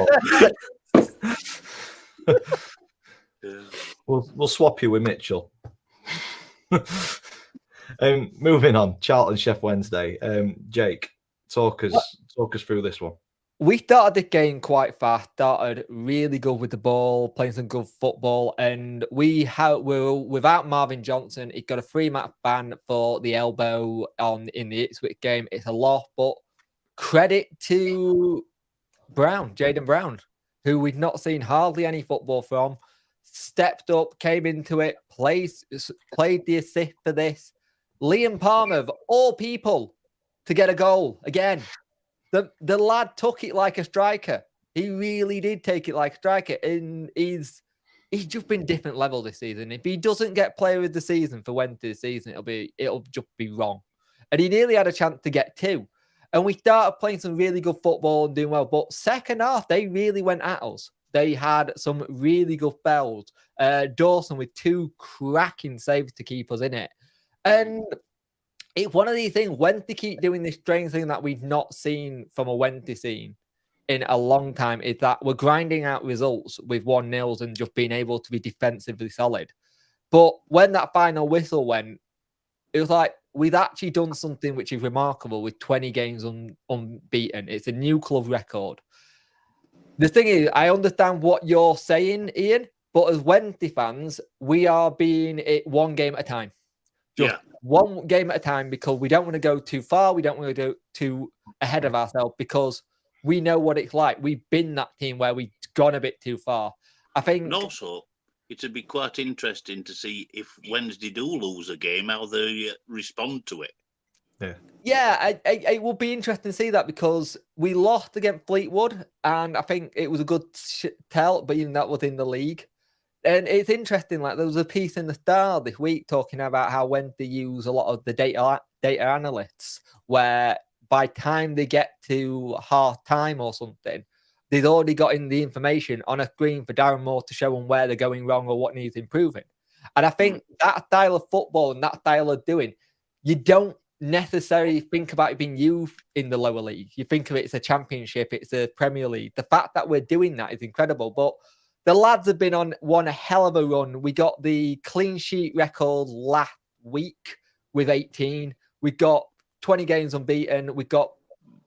S2: all. We'll swap you with Mitchell. Moving on, Charlton Chef Wednesday. Jake, talk us through this one.
S1: We started the game quite fast, started really good with the ball, playing some good football, and we were without Marvin Johnson. He got a 3-match ban for the elbow in the Ipswich game. It's a loss, but credit to Jayden Brown, who we'd not seen hardly any football from, stepped up, came into it, played the assist for this. Liam Palmer, of all people, to get a goal again. The lad took it like a striker. He really did take it like a striker. And he's just been different level this season. If he doesn't get player of the season for Wednesday this season, it'll just be wrong. And he nearly had a chance to get 2. And we started playing some really good football and doing well. But second half, they really went at us. They had some really good spells. Dawson with 2 cracking saves to keep us in it. And it's one of these things, when they keep doing this strange thing that we've not seen from a Wednesday scene in a long time, is that we're grinding out results with 1-0s and just being able to be defensively solid. But when that final whistle went, it was like, we've actually done something which is remarkable with 20 games unbeaten. It's a new club record. The thing is, I understand what you're saying, Ian, but as Wednesday fans, we are being it one game at a time. Just one game at a time, because we don't want to go too far. We don't want to go too ahead of ourselves, because we know what it's like. We've been that team where we've gone a bit too far. I think.
S4: And also, it'd be quite interesting to see if Wednesday do lose a game, how they respond to it.
S1: Yeah, it will be interesting to see that, because we lost against Fleetwood, and I think it was a good tell, but even that was in the league. And it's interesting, like there was a piece in the Star this week talking about how when they use a lot of the data analysts, where by time they get to half time or something, they've already got in the information on a screen for Darren Moore to show them where they're going wrong or what needs improving. And I think that style of football and that style of doing, you don't necessarily think about it being used in the lower league. You think of it as a Championship, it's a Premier League. The fact that we're doing that is incredible. But the lads have been on a hell of a run. We got the clean sheet record last week with 18. We got 20 games unbeaten. We've got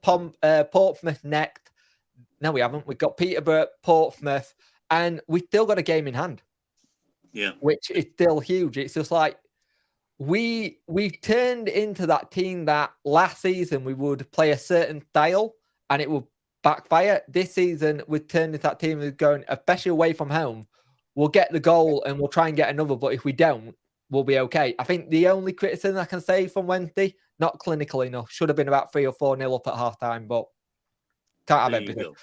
S1: Portsmouth next. No, we haven't. We've got Peterborough, Portsmouth, and we've still got a game in hand.
S4: Yeah.
S1: Which is still huge. It's just like we've turned into that team that last season we would play a certain style and it would backfire. This season we've turned into that team that's going, especially away from home, we'll get the goal and we'll try and get another, but if we don't, we'll be okay. I think the only criticism I can say from Wednesday, not clinical enough, should have been about 3 or 4-0 up at half time, but can't have everything.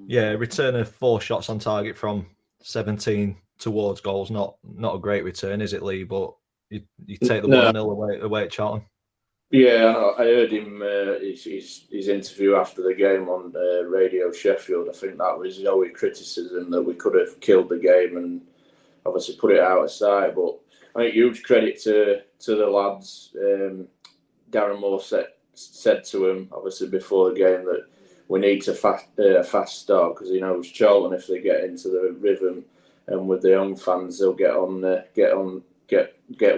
S2: Yeah, return of 4 shots on target from 17 towards goals. Not a great return, is it, Lee? But you take the 1-0 away at Charlton.
S3: Yeah, I heard him his interview after the game on Radio Sheffield. I think that was the only criticism, that we could have killed the game and obviously put it out of sight. But I think huge credit to the lads. Darren Moore said to him obviously before the game that we need to fast start, because he knows Charlton, if they get into the rhythm and with the young fans, they'll get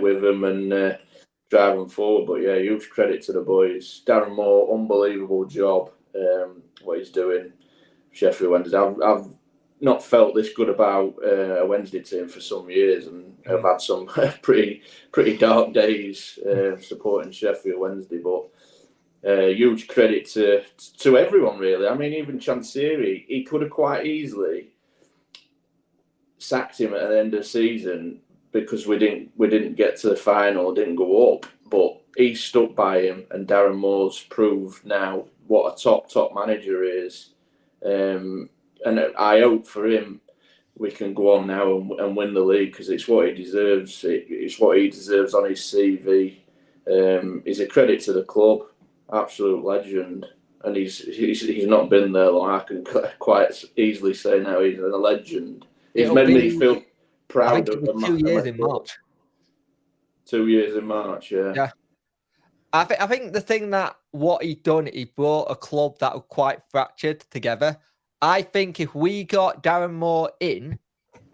S3: with them and drive them forward. But yeah, huge credit to the boys. Darren Moore, unbelievable job what he's doing. Sheffield Wednesday. I've not felt this good about a Wednesday team for some years, and I've had some pretty dark days supporting Sheffield Wednesday. But huge credit to everyone, really. I mean, even Chansiri, he could have quite easily sacked him at the end of the season because we didn't get to the final, didn't go up. But he stuck by him, and Darren Moore's proved now what a top manager is. And I hope for him we can go on now and win the league, because it's what he deserves. It's what he deserves on his CV. He's a credit to the club, absolute legend. And he's not been there long. I can quite easily say now he's a legend. He's made me feel proud of him.
S1: 2 years in March.
S3: 2 years in March, yeah.
S1: Yeah. I think the thing that what he done, he brought a club that was quite fractured together. I think if we got Darren Moore in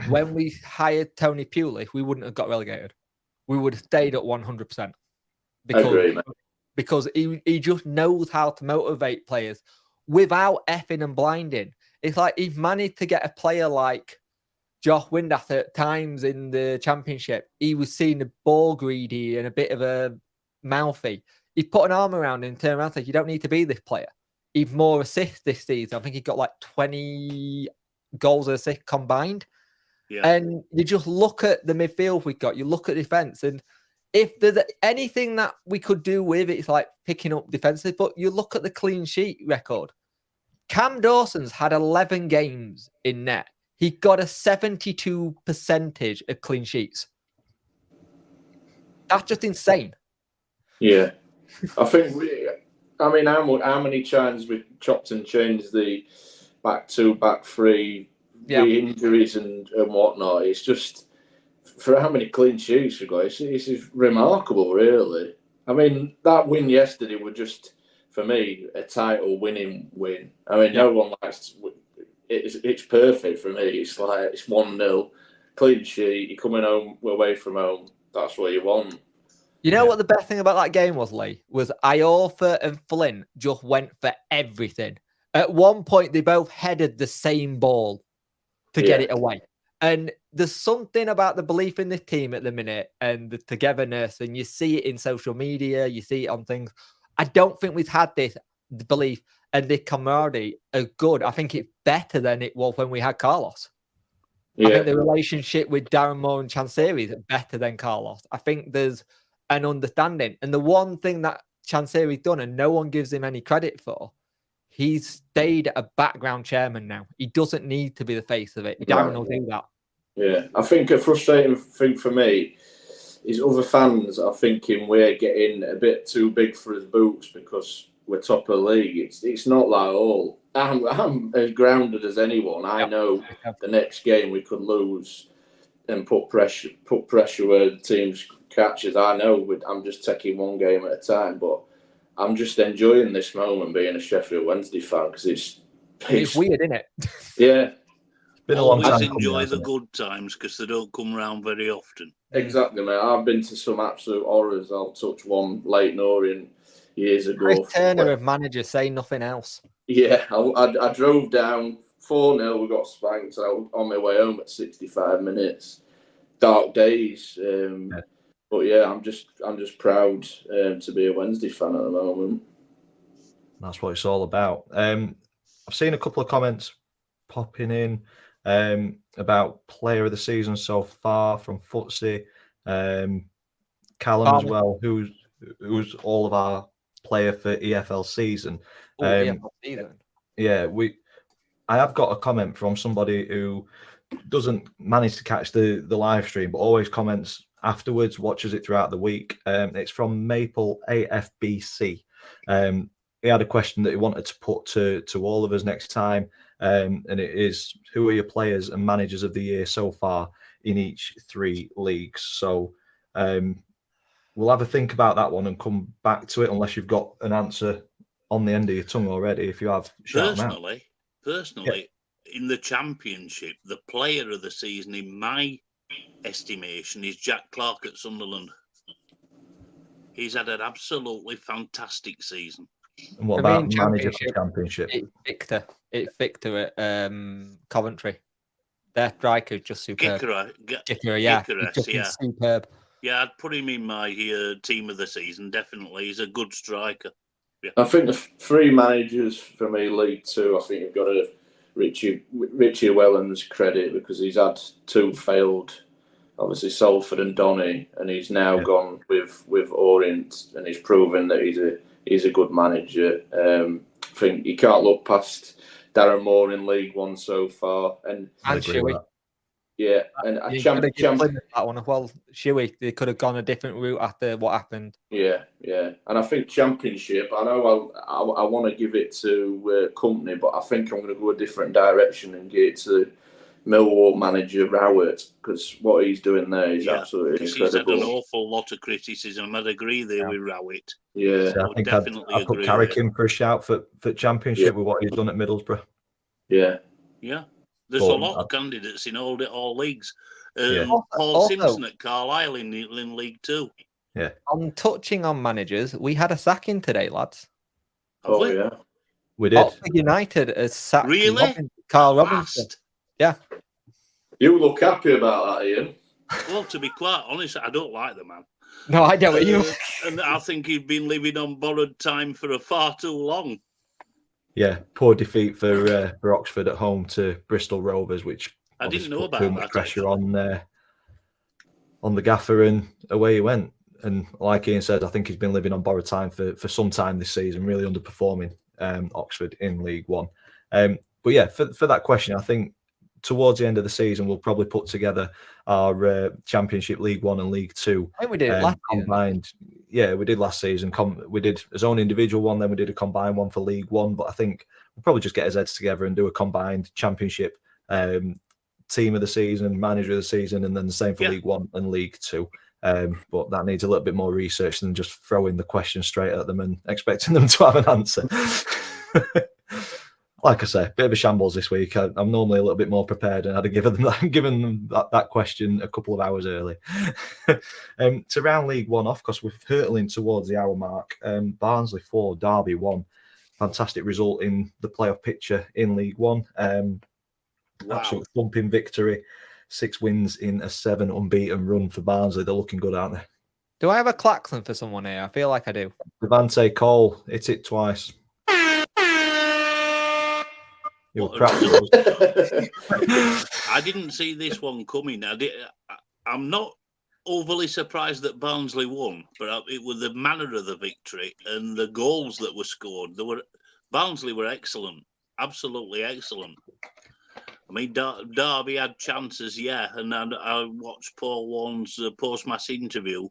S1: when we hired Tony Pulis, we wouldn't have got relegated. We would have stayed at 100%. Because he just knows how to motivate players without effing and blinding. It's like he's managed to get a player like Josh Windass at times in the Championship. He was seen a ball greedy and a bit of a mouthy. He put an arm around him and turned around and said, you don't need to be this player. He's more assists this season. I think he got like 20 goals and assists combined. Yeah. And you just look at the midfield we got. You look at defence, and if there's anything that we could do with it, it's like picking up defensively. But you look at the clean sheet record. Cam Dawson's had 11 games in net. He got a 72% of clean sheets. That's just insane.
S3: Yeah. I think, how many times we chopped and changed the back 2, back 3, the injuries and whatnot. It's just, for how many clean sheets we got, it's remarkable, really. I mean, that win yesterday was just, for me, a title winning win. I mean, no one likes it's perfect for me. It's like, it's 1-0, clean sheet, you're coming home, away from home. That's what you want.
S1: You know what the best thing about that game was, Lee? Was Iorfa and Flynn just went for everything. At one point, they both headed the same ball to get it away. And there's something about the belief in this team at the minute and the togetherness, and you see it in social media, you see it on things. I don't think we've had this belief and the camaraderie are good. I think it's better than it was when we had Carlos. I think the relationship with Darren Moore and Chansiri is better than Carlos. I think there's an understanding. And the one thing that Chansiri's done, and no one gives him any credit for, he's stayed a background chairman now. He doesn't need to be the face of it. Darren will do that. Yeah,
S3: I think a frustrating thing for me is other fans are thinking we're getting a bit too big for his boots because we're top of the league. It's not like all. I'm as grounded as anyone. I know the next game we could lose and put pressure where the team's catches. I know I'm just taking one game at a time, but I'm just enjoying this moment being a Sheffield Wednesday fan because it's
S1: weird, isn't it?
S3: Yeah.
S2: Been a long time.
S4: Enjoy the good times because they don't come around very often.
S3: Exactly, mate. I've been to some absolute horrors. I'll touch one. Leyton Orient years
S1: Chris
S3: ago.
S1: Turner of manager, say nothing else.
S3: Yeah, I drove down 4-0. We got spanked. I was on my way home at 65 minutes. Dark days. But yeah, I'm just proud to be a Wednesday fan at the moment.
S2: That's what it's all about. I've seen a couple of comments popping in about player of the season so far from Footsie. Callum as well, who's all of our player for EFL season.
S1: EFL season.
S2: Yeah, I have got a comment from somebody who doesn't manage to catch the live stream, but always comments afterwards, watches it throughout the week. It's from Maple AFBC. He had a question that he wanted to put to all of us next time, and it is, who are your players and managers of the year so far in each 3 leagues? So we'll have a think about that one and come back to it, unless you've got an answer on the end of your tongue already. If you have, shout them out.
S4: Personally, in the Championship, the player of the season, in my estimation, is Jack Clark at Sunderland. He's had an absolutely fantastic season.
S2: And what about manager for the Championship?
S1: It's Victor at Coventry. Their striker is just superb.
S4: Gyökeres,
S1: superb.
S4: Yeah, I'd put him in my team of the season, definitely. He's a good striker. Yeah.
S3: I think the 3 managers for me, League Two, I think you've got to Richie Wellens credit, because he's had 2 failed, obviously Salford and Donny, and he's now gone with Orient, and he's proven that he's a good manager. I think you can't look past Darren Moore in League One so far, and
S1: Shuey.
S3: Yeah, and
S1: that one as well. Shuey, they could have gone a different route after what happened.
S3: Yeah, and I think Championship, I know I want to give it to Company, but I think I'm going to go a different direction and get it to Millwall manager Rowett, because what he's doing there is absolutely incredible.
S4: He's had an awful lot of criticism. I'd agree there with Rowett.
S3: Yeah,
S2: so I think I'd put Carrick in for a shout for Championship with what he's done at Middlesbrough.
S3: Yeah.
S4: There's a lot of candidates in all leagues. Paul Simpson at Carlisle in League Two.
S2: Yeah.
S1: I'm touching on managers. We had a sacking today, lads.
S3: Yeah.
S2: We did.
S1: Oxford United has sacked Carl Robinson. Yeah.
S3: You look happy about that, Ian.
S4: Well, to be quite honest, I don't like the man.
S1: No, I don't.
S4: And I think he's been living on borrowed time for far too long.
S2: Yeah, poor defeat for Oxford at home to Bristol Rovers, which
S4: I didn't know about
S2: too much pressure on the gaffer, and away he went. And like Ian said, I think he's been living on borrowed time for some time this season, really underperforming Oxford in League One. But yeah, for that question, I think towards the end of the season, we'll probably put together our Championship, League One and League Two.
S1: I think we did it last
S2: combined. Yeah, we did last season. We did his own individual one, then we did a combined one for League One. But I think we'll probably just get his heads together and do a combined Championship team of the season, manager of the season, and then the same for League One and League Two. But that needs a little bit more research than just throwing the question straight at them and expecting them to have an answer. Like I say, bit of a shambles this week. I'm normally a little bit more prepared, and I'd have given them that question a couple of hours early. To round League One off, because we're hurtling towards the hour mark, Barnsley 4, Derby 1. Fantastic result in the playoff picture in League One. Absolute thumping victory. 6 wins in a 7 unbeaten run for Barnsley. They're looking good, aren't they?
S1: Do I have a klaxon for someone here? I feel like I do.
S2: Devante Cole, hit it twice. You were
S4: I didn't see this one coming. I'm not overly surprised that Barnsley won, but it was the manner of the victory and the goals that were scored. Barnsley were excellent, absolutely excellent. I mean, Derby had chances, and I watched Paul Warne's post-match interview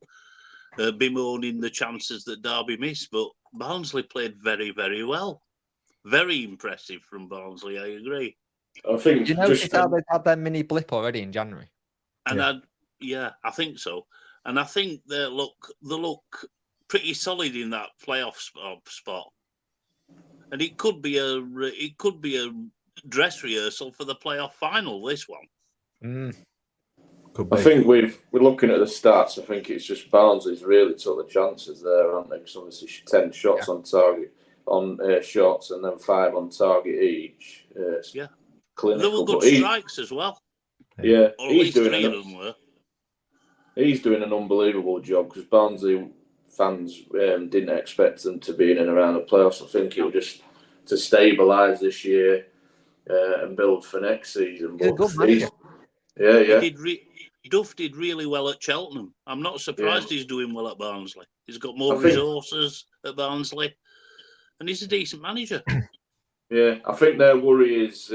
S4: bemoaning the chances that Derby missed, but Barnsley played very, very well. Very impressive from Barnsley, I agree.
S3: I think.
S1: Do you notice how they've had their mini blip already in January?
S4: And I think so. And I think they look pretty solid in that playoff spot. And it could be a dress rehearsal for the playoff final. This one.
S2: Could be.
S3: I think we're looking at the stats. I think it's just Barnsley's really took the chances there, aren't they? Because obviously 10 shots on target on shots and then 5 on target each.
S4: Yeah,
S3: clinical.
S4: there were good strikes as well.
S3: Yeah,
S4: Or at least 3 of them were.
S3: He's doing an unbelievable job because Barnsley fans didn't expect them to be in and around the playoffs. I think it was just to stabilise this year and build for next season.
S1: He's a good manager.
S4: Duff did really well at Cheltenham. I'm not surprised he's doing well at Barnsley. He's got more resources at Barnsley, and he's a decent manager.
S3: Yeah, I think their worry is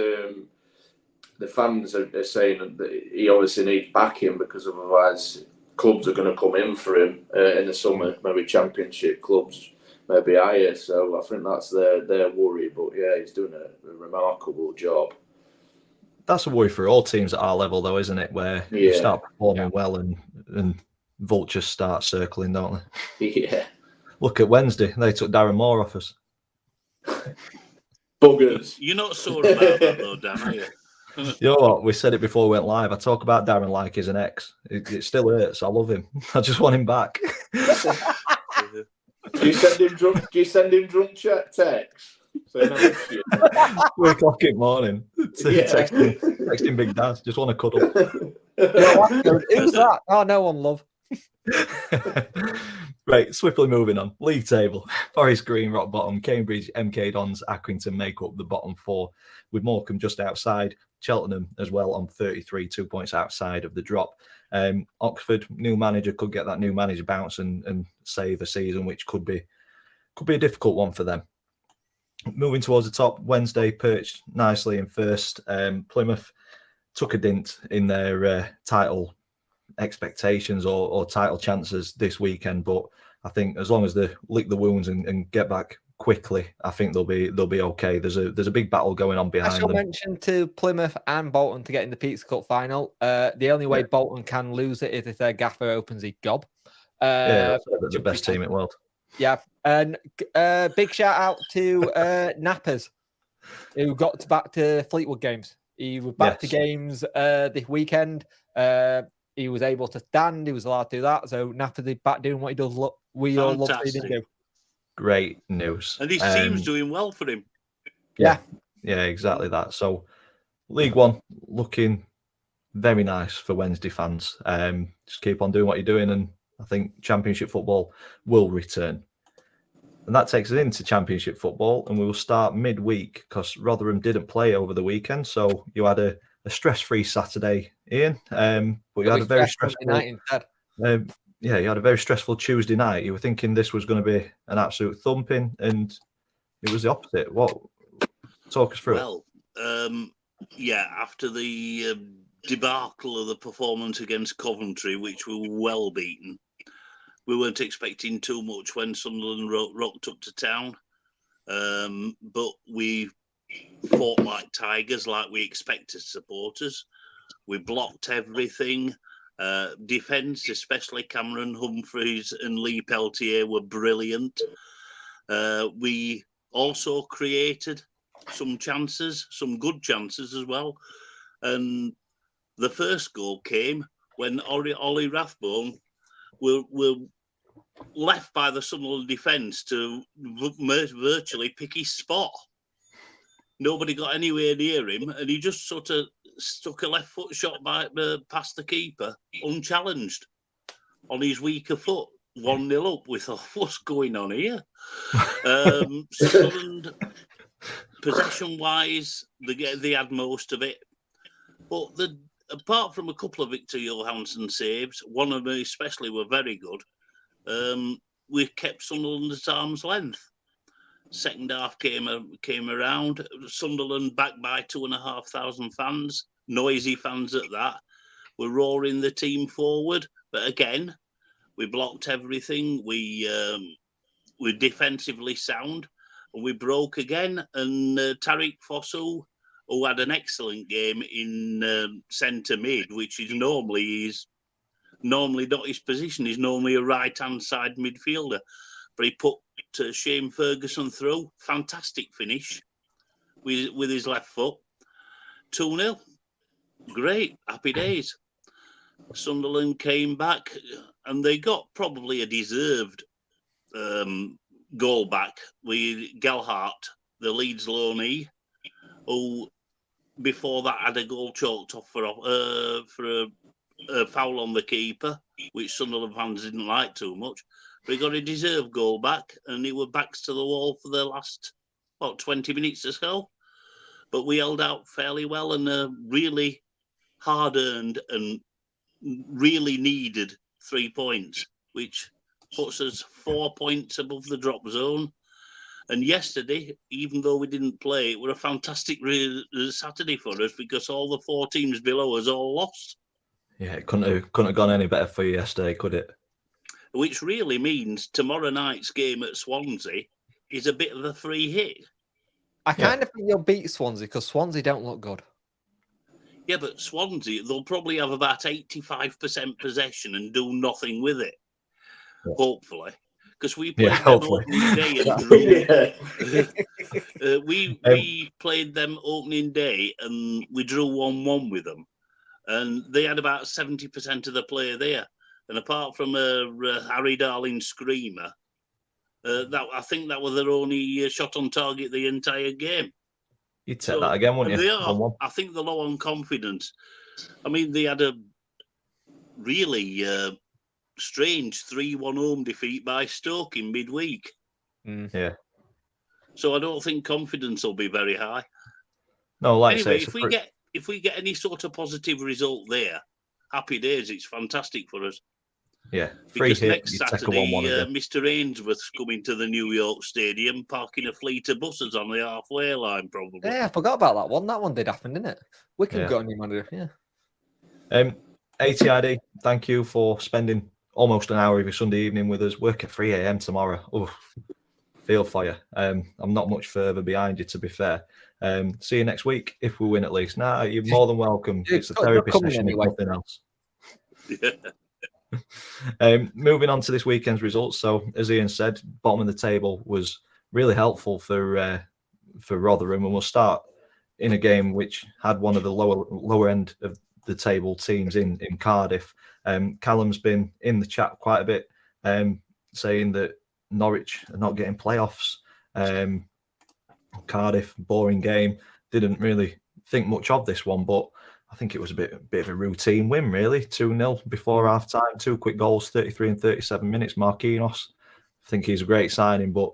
S3: the fans are saying that he obviously needs backing because otherwise clubs are going to come in for him in the summer, maybe Championship clubs, maybe higher. So I think that's their worry. But yeah, he's doing a remarkable job.
S2: That's a worry for all teams at our level, though, isn't it? Where you start performing well and vultures start circling, don't they?
S3: Yeah.
S2: Look at Wednesday; they took Darren Moore off us.
S3: Buggers.
S4: You're not sure about that, though, Dan, are you?
S2: You know what? We said it before we went live. I talk about Darren like he's an ex. It still hurts. I love him. I just want him back.
S3: Do you send him drunk chat texts?
S2: 3 o'clock in the morning. Texting Big Dad. Just want to cuddle.
S1: Who's that? Oh, no one, love.
S2: Right, swiftly moving on. League table. Forest Green, rock bottom. Cambridge, MK Dons, Accrington make up the bottom 4, with Morecambe just outside. Cheltenham as well on 33, 2 points outside of the drop. Oxford, new manager, could get that new manager bounce and save a season, which could be a difficult one for them. Moving towards the top, Wednesday perched nicely in first. Plymouth took a dint in their title expectations or title chances this weekend, but I think as long as they lick the wounds and get back quickly, I think they'll be okay. There's a big battle going on behind them.
S1: I shall mention to Plymouth and Bolton to get in the Pizza Cup final. The only way Bolton can lose it is if their gaffer opens his gob.
S2: They're the best team in the world.
S1: Yeah, and big shout out to Nappers, who got back to Fleetwood games. He was back to games this weekend. He was able to stand. He was allowed to do that. So Nappers is back doing what he does. We all love seeing him do.
S2: Great news.
S4: And his team's doing well for him.
S2: Yeah, exactly that. So League One looking very nice for Wednesday fans. Just keep on doing what you're doing, and I think Championship football will return. And that takes us into Championship football, and we will start midweek because Rotherham didn't play over the weekend. So you had a stress-free Saturday, Ian, but you had a very stressful night instead. You had a very stressful Tuesday night. You were thinking this was going to be an absolute thumping, and it was the opposite. Talk us through it.
S4: After the debacle of the performance against Coventry, which we were well beaten, we weren't expecting too much when Sunderland rocked up to town. But we fought like tigers, like we expect as supporters. We blocked everything. Defence, especially Cameron Humphreys and Lee Peltier, were brilliant. We also created some chances, some good chances as well. And the first goal came when Ollie Rathbone were left by the Sunderland defence to virtually pick his spot. Nobody got anywhere near him, and he just sort of stuck a left foot shot past the keeper, unchallenged, on his weaker foot. 1-0 up. We thought, what's going on here? Sunderland, possession-wise, they had most of it. But apart from a couple of Victor Johansson saves, one of them especially were very good, we kept Sunderland at arm's length. Second half came around. Sunderland backed by 2,500 fans, noisy fans at that, were roaring the team forward. But again, we blocked everything. We were defensively sound, and we broke again. And Tariq Fosu, who had an excellent game in centre mid, which is normally not his position. He's normally a right-hand side midfielder, but he put Shane Ferguson through. Fantastic finish with his left foot. 2-0. Great. Happy days. Sunderland came back and they got probably a deserved goal back with Gelhardt, the Leeds loanee, who before that had a goal chalked off for a foul on the keeper, which Sunderland fans didn't like too much. But he got a deserved goal back, and he were backs to the wall for the last 20 minutes or so. But we held out fairly well, and really hard-earned and really needed 3 points, which puts us 4 points above the drop zone. And yesterday, even though we didn't play, it was a fantastic Saturday for us because all the 4 teams below us all lost.
S2: Yeah, it couldn't have gone any better for you yesterday, could it?
S4: Which really means tomorrow night's game at Swansea is a bit of a free hit.
S1: I kind of think you'll beat Swansea because Swansea don't look good.
S4: Yeah, but Swansea, they'll probably have about 85% possession and do nothing with it. Yeah. Hopefully. Because we played them opening day and drew. We played them opening day and we drew 1-1 with them. And they had about 70% of the player there. And apart from a Harry Darling screamer, I think that was their only shot on target the entire game.
S2: You'd take that again, wouldn't you?
S4: They are. I think they're low on confidence. I mean, they had a really strange 3-1 home defeat by Stoke in midweek.
S2: Yeah.
S4: So I don't think confidence will be very high.
S2: No, like
S4: anyway,
S2: I say,
S4: if we get any sort of positive result there, happy days. It's fantastic for us.
S2: Yeah,
S4: because next Saturday, Mr. Ainsworth's coming to the New York Stadium, parking a fleet of buses on the halfway line, probably.
S1: Yeah, I forgot about that one. That one did happen, didn't it? Wickham got a new manager,
S2: yeah. ATID, thank you for spending almost an hour of your Sunday evening with us. Work at 3 a.m. tomorrow. Oh, feel for you. I'm not much further behind you, to be fair. See you next week if we win at least. Nah, you're more than welcome. It's a therapy session, anyway. If nothing else.
S4: Yeah.
S2: Moving on to this weekend's results. So, as Ian said, bottom of the table was really helpful for Rotherham, and we'll start in a game which had one of the lower end of the table teams in Cardiff. Callum's been in the chat quite a bit, saying that Norwich are not getting playoffs. Cardiff, boring game. Didn't really think much of this one, but I think it was a bit of a routine win, really. 2-0 before half-time, 2 quick goals, 33 and 37 minutes. Marquinhos, I think he's a great signing, but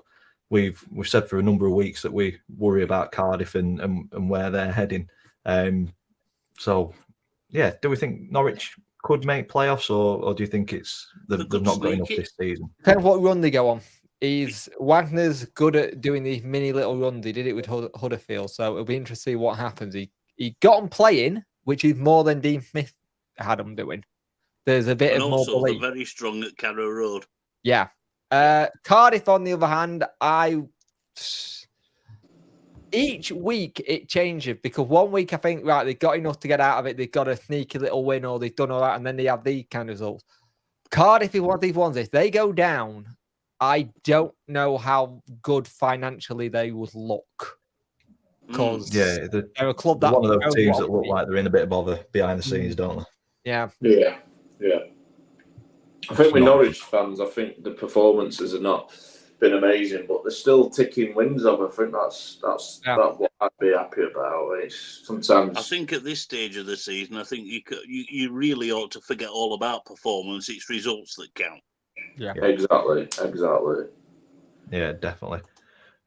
S2: we've said for a number of weeks that we worry about Cardiff and where they're heading. So, yeah, do we think Norwich could make playoffs, or do you think they've not got enough this season?
S1: Depends what run they go on. Wagner's good at doing these mini little runs. He did it with Huddersfield, so it'll be interesting to see what happens. He got them playing, which is more than Dean Smith had them doing. There's a bit of more belief.
S4: Also, they're very strong at Carrow Road.
S1: Yeah. Cardiff, on the other hand, each week it changes because one week I think, right, they've got enough to get out of it. They've got a sneaky little win or they've done all that, and then they have these kind of results. Cardiff is one of these ones. If they go down, I don't know how good financially they would look. Because
S2: they're
S1: a club that
S2: one of those teams that look like they're in a bit of bother behind the scenes, don't they?
S1: Yeah.
S3: I think with Norwich fans, I think the performances have not been amazing, but they're still ticking wins off. I think that's what I'd be happy about. It's sometimes
S4: I think at this stage of the season, I think you really ought to forget all about performance. It's results that count.
S1: Yeah,
S3: exactly.
S2: Yeah, definitely.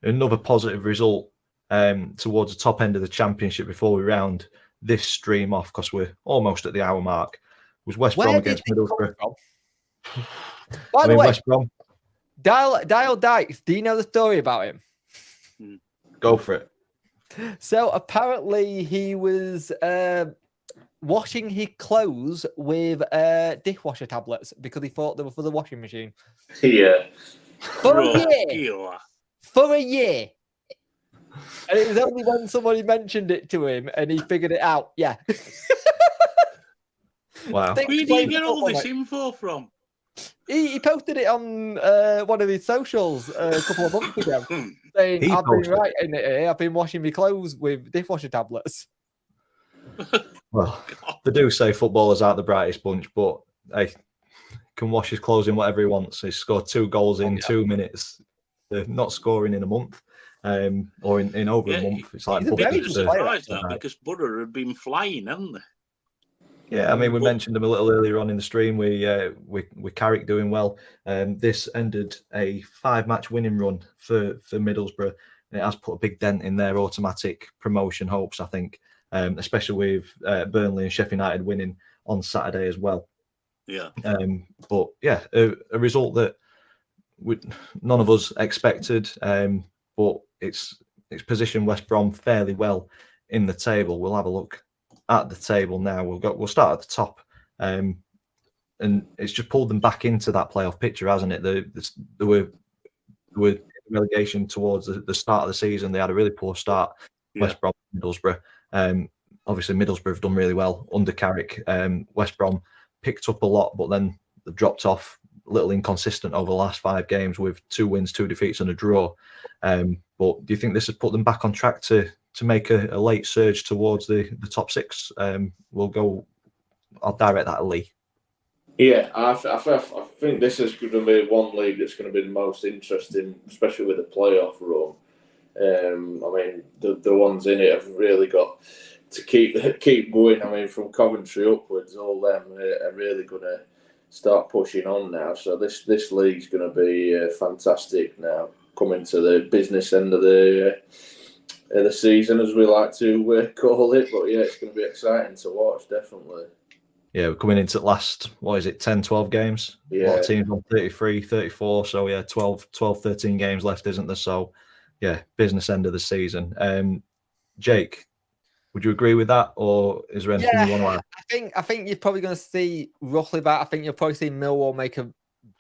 S2: Another positive result towards the top end of the Championship before we round this stream off, because we're almost at the hour mark, was West Brom against Middlesbrough.
S1: By the way,
S2: West Brom.
S1: Dial Dykes, do you know the story about him?
S2: Go for it.
S1: So apparently he was washing his clothes with dishwasher tablets because he thought they were for the washing machine.
S3: Yeah.
S1: For a year. And it was only when somebody mentioned it to him and he figured it out. Yeah.
S2: Wow.
S4: Where did you get all this info from?
S1: He posted it on one of his socials a couple of months ago, saying, I've been writing it here. I've been washing my clothes with dishwasher tablets.
S2: Well, they do say footballers aren't the brightest bunch, but hey, can wash his clothes in whatever he wants. He's scored 2 goals in 2 minutes. They're not scoring in a month, or in over a month. It's like
S1: he's a very good player,
S4: surprised that because Butter had been flying, hadn't they?
S2: Yeah, I mean, we mentioned him a little earlier on in the stream. We Carrick doing well. This ended a 5-match winning run for Middlesbrough. And it has put a big dent in their automatic promotion hopes, I think, especially with Burnley and Sheffield United winning on Saturday as well.
S4: Yeah.
S2: But yeah, a result that none of us expected, but it's positioned West Brom fairly well in the table. We'll have a look at the table now. We'll start at the top, and it's just pulled them back into that playoff picture, hasn't it? They were relegation towards the start of the season. They had a really poor start. West Brom, Middlesbrough. Obviously, Middlesbrough have done really well under Carrick. West Brom picked up a lot, but then they dropped off. A little inconsistent over the last 5 games with 2 wins, 2 defeats, and a draw. But do you think this has put them back on track to make a late surge towards the top 6? I'll direct that at Lee.
S3: Yeah, I think this is going to be one league that's going to be the most interesting, especially with the playoff run. I mean, the ones in it have really got to keep going. I mean, from Coventry upwards, all them are really going to start pushing on now. So this league's going to be fantastic now, coming to the business end of the season, as we like to call it. But yeah, it's going to be exciting to watch, definitely.
S2: Yeah, we're coming into the last, 10, 12 games?
S3: Yeah.
S2: A lot of teams on 33, 34. So yeah, 12, 13 games left, isn't there? So yeah, business end of the season. Jake, would you agree with that, or is there anything you want to add?
S1: I think you're probably going to see roughly that. I think you'll probably see Millwall make a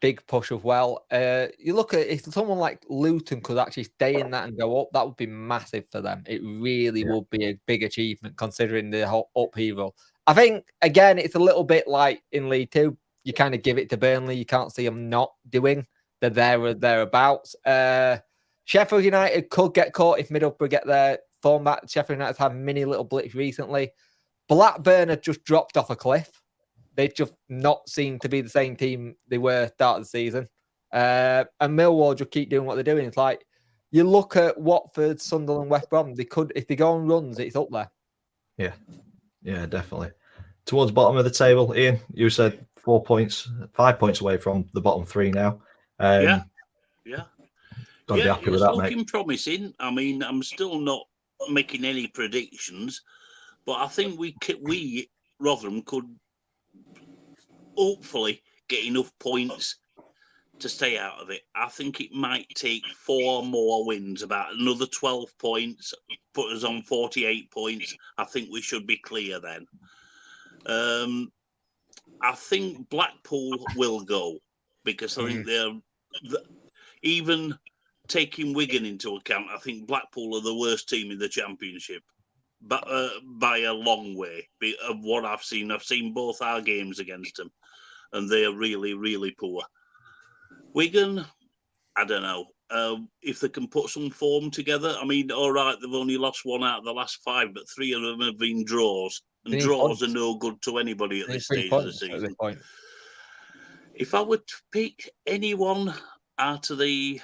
S1: big push as well. You look at if someone like Luton could actually stay in that and go up, that would be massive for them. It really would be a big achievement considering the whole upheaval. I think again, it's a little bit like in League Two. You kind of give it to Burnley. You can't see them not doing. They're there or thereabouts. Sheffield United could get caught if Middlesbrough get their form back. Sheffield United's had many little blips recently. Blackburn had just dropped off a cliff. They just not seem to be the same team they were start of the season. And Millwall just keep doing what they're doing. It's like you look at Watford, Sunderland, West Brom. They could, if they go on runs, it's up there.
S2: Yeah, definitely. Towards the bottom of the table, Ian, you said 5 points away from the bottom 3 now.
S4: Yeah.
S2: Got to be happy with that, mate.
S4: It's looking promising. I mean, I'm still not making any predictions, but I think we Rotherham could hopefully get enough points to stay out of it. I think it might take 4 more wins, about another 12 points, put us on 48 points. I think we should be clear then. I think Blackpool will go because I think they're even taking Wigan into account. I think Blackpool are the worst team in the Championship, but by a long way of what I've seen. I've seen both our games against them, and they are really, really poor. Wigan, I don't know if they can put some form together. I mean, all right, they've only lost 1 out of the last 5, but 3 of them have been draws, and draws are no good to anybody at this stage of the season. If I were to pick anyone out of the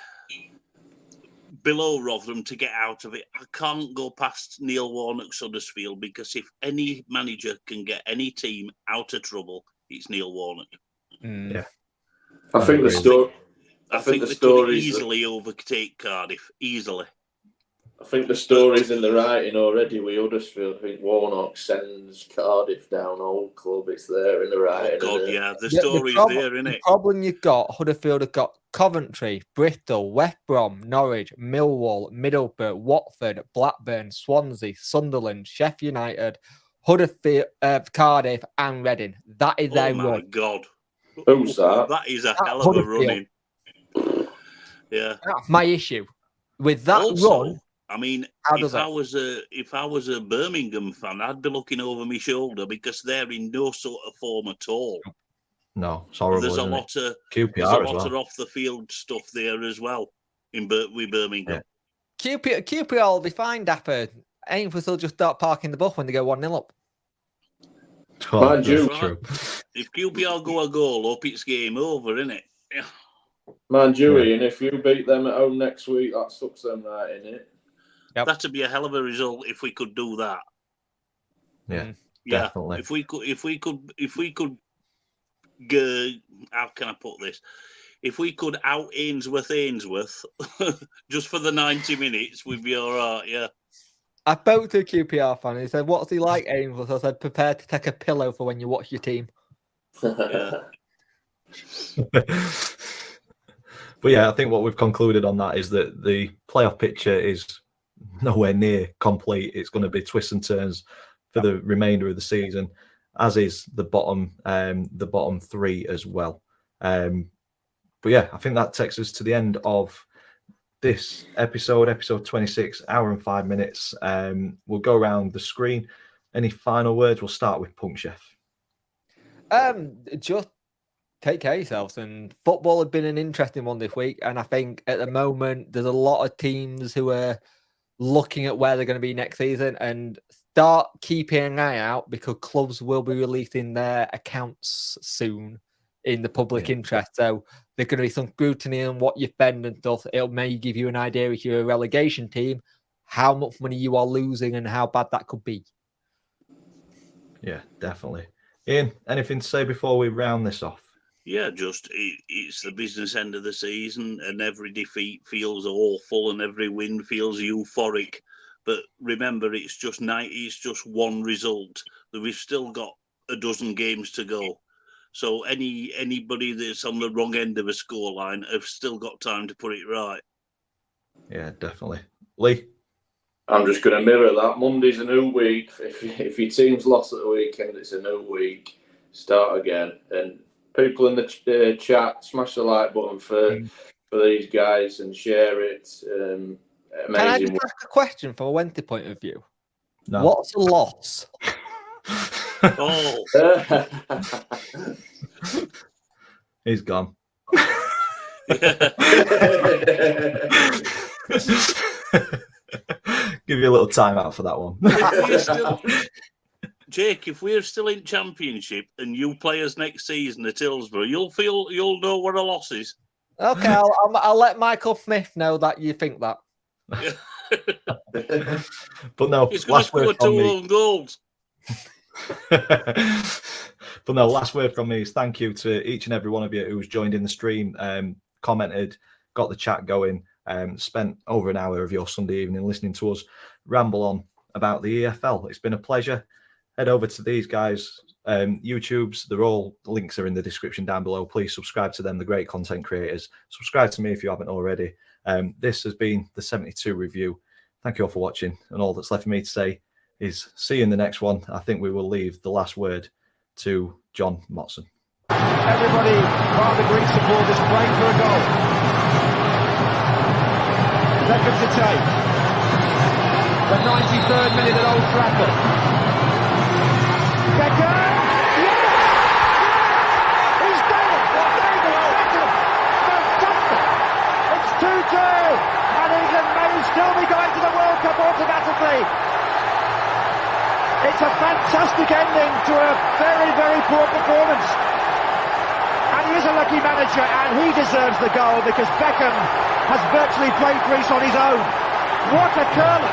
S4: below Rotherham to get out of it, I can't go past Neil Warnock's Huddersfield, because if any manager can get any team out of trouble, it's Neil Warnock.
S2: Yeah,
S3: I think the story
S4: could easily overtake Cardiff, easily.
S3: I think the story's in the writing already with Huddersfield. I think Warnock sends Cardiff down old club. It's there in the writing.
S4: Oh God, yeah, the story's there, isn't it?
S1: The problem you've got, Huddersfield have got Coventry, Bristol, West Brom, Norwich, Millwall, Middlesbrough, Watford, Blackburn, Swansea, Sunderland, Sheffield United, Huddersfield, Cardiff, and Reading. That is their run.
S4: Oh my God,
S3: who's that?
S4: That is a hell of a running. Yeah,
S1: that's my issue with that run.
S4: I mean, if I was a Birmingham fan, I'd be looking over my shoulder because they're in no sort of form at all.
S2: No, it's horrible.
S4: There's a lot of off the field stuff there as well with Birmingham.
S1: Yeah. QPR will be fine, Dapper. Ain't we still just start parking the bus when they go 1-0 up?
S2: Oh,
S3: Mind you,
S2: that's true.
S4: If QPR go a goal up, it's game over, isn't it?
S3: mind you,
S2: Yeah.
S3: Ian, if you beat them at home next week, that sucks them right in it.
S1: Yep.
S4: That'd be a hell of a result if we could do that.
S2: Yeah,
S4: Yeah,
S2: definitely.
S4: if we could, how can I put this? If we could out Ainsworth, just for the 90 minutes, we'd be all right. Yeah.
S1: I spoke to a QPR fan. He said, "What's he like, Ainsworth?" I said, "Prepare to take a pillow for when you watch your team."
S4: Yeah.
S2: But yeah, I think what we've concluded on that is that the playoff picture is nowhere near complete. It's going to be twists and turns for the remainder of the season, as is the bottom three as well. But yeah, I think that takes us to the end of this episode 26, hour and 5 minutes. We'll go around the screen. Any final words? We'll start with Punk Chef.
S1: Just take care of yourselves. And football has been an interesting one this week. And I think at the moment, there's a lot of teams who are looking at where they're going to be next season and start keeping an eye out because clubs will be releasing their accounts soon in the public interest. So there's going to be some scrutiny on what you spend and stuff. It may give you an idea if you're a relegation team, how much money you are losing and how bad that could be.
S2: Yeah, definitely. Ian, anything to say before we round this off?
S4: Yeah, it's the business end of the season, and every defeat feels awful, and every win feels euphoric. But remember, it's just one result. We've still got a dozen games to go. So anybody that's on the wrong end of a scoreline have still got time to put it right.
S2: Yeah, definitely. Lee?
S3: I'm just going to mirror that. Monday's a new week. If your team's lost at the weekend, it's a new week. Start again. And people in the chat, smash the like button for these guys and share it. Amazing.
S1: Can I just ask a question from a Wednesday point of view?
S2: No.
S1: What's a loss?
S4: Oh,
S2: He's gone. Give you a little time out for that one.
S4: Jake, if we're still in Championship and you play us next season at Hillsborough, you'll know what a loss is.
S1: Okay, I'll let Michael Smith know that you think that.
S2: But no,
S4: He's going to score 2 own goals.
S2: But no, last word from me is thank you to each and every one of you who's joined in the stream, commented, got the chat going, spent over an hour of your Sunday evening listening to us ramble on about the EFL. It's been a pleasure. Head over to these guys' YouTubes. They're all links are in the description down below. Please subscribe to them, the great content creators. Subscribe to me if you haven't already. This has been the 72 review. Thank you all for watching. And all that's left for me to say is see you in the next one. I think we will leave the last word to John Motson.
S5: Everybody, part of the Greek supporters praying for a goal. Second to take. The 93rd minute at Old Trafford. Beckham! Yes! He's done it! David Beckham! Fantastic! It's 2-2! And England may still be going to the World Cup automatically. It's a fantastic ending to a very, very poor performance. And he is a lucky manager, and he deserves the goal because Beckham has virtually played Greece on his own. What a curler!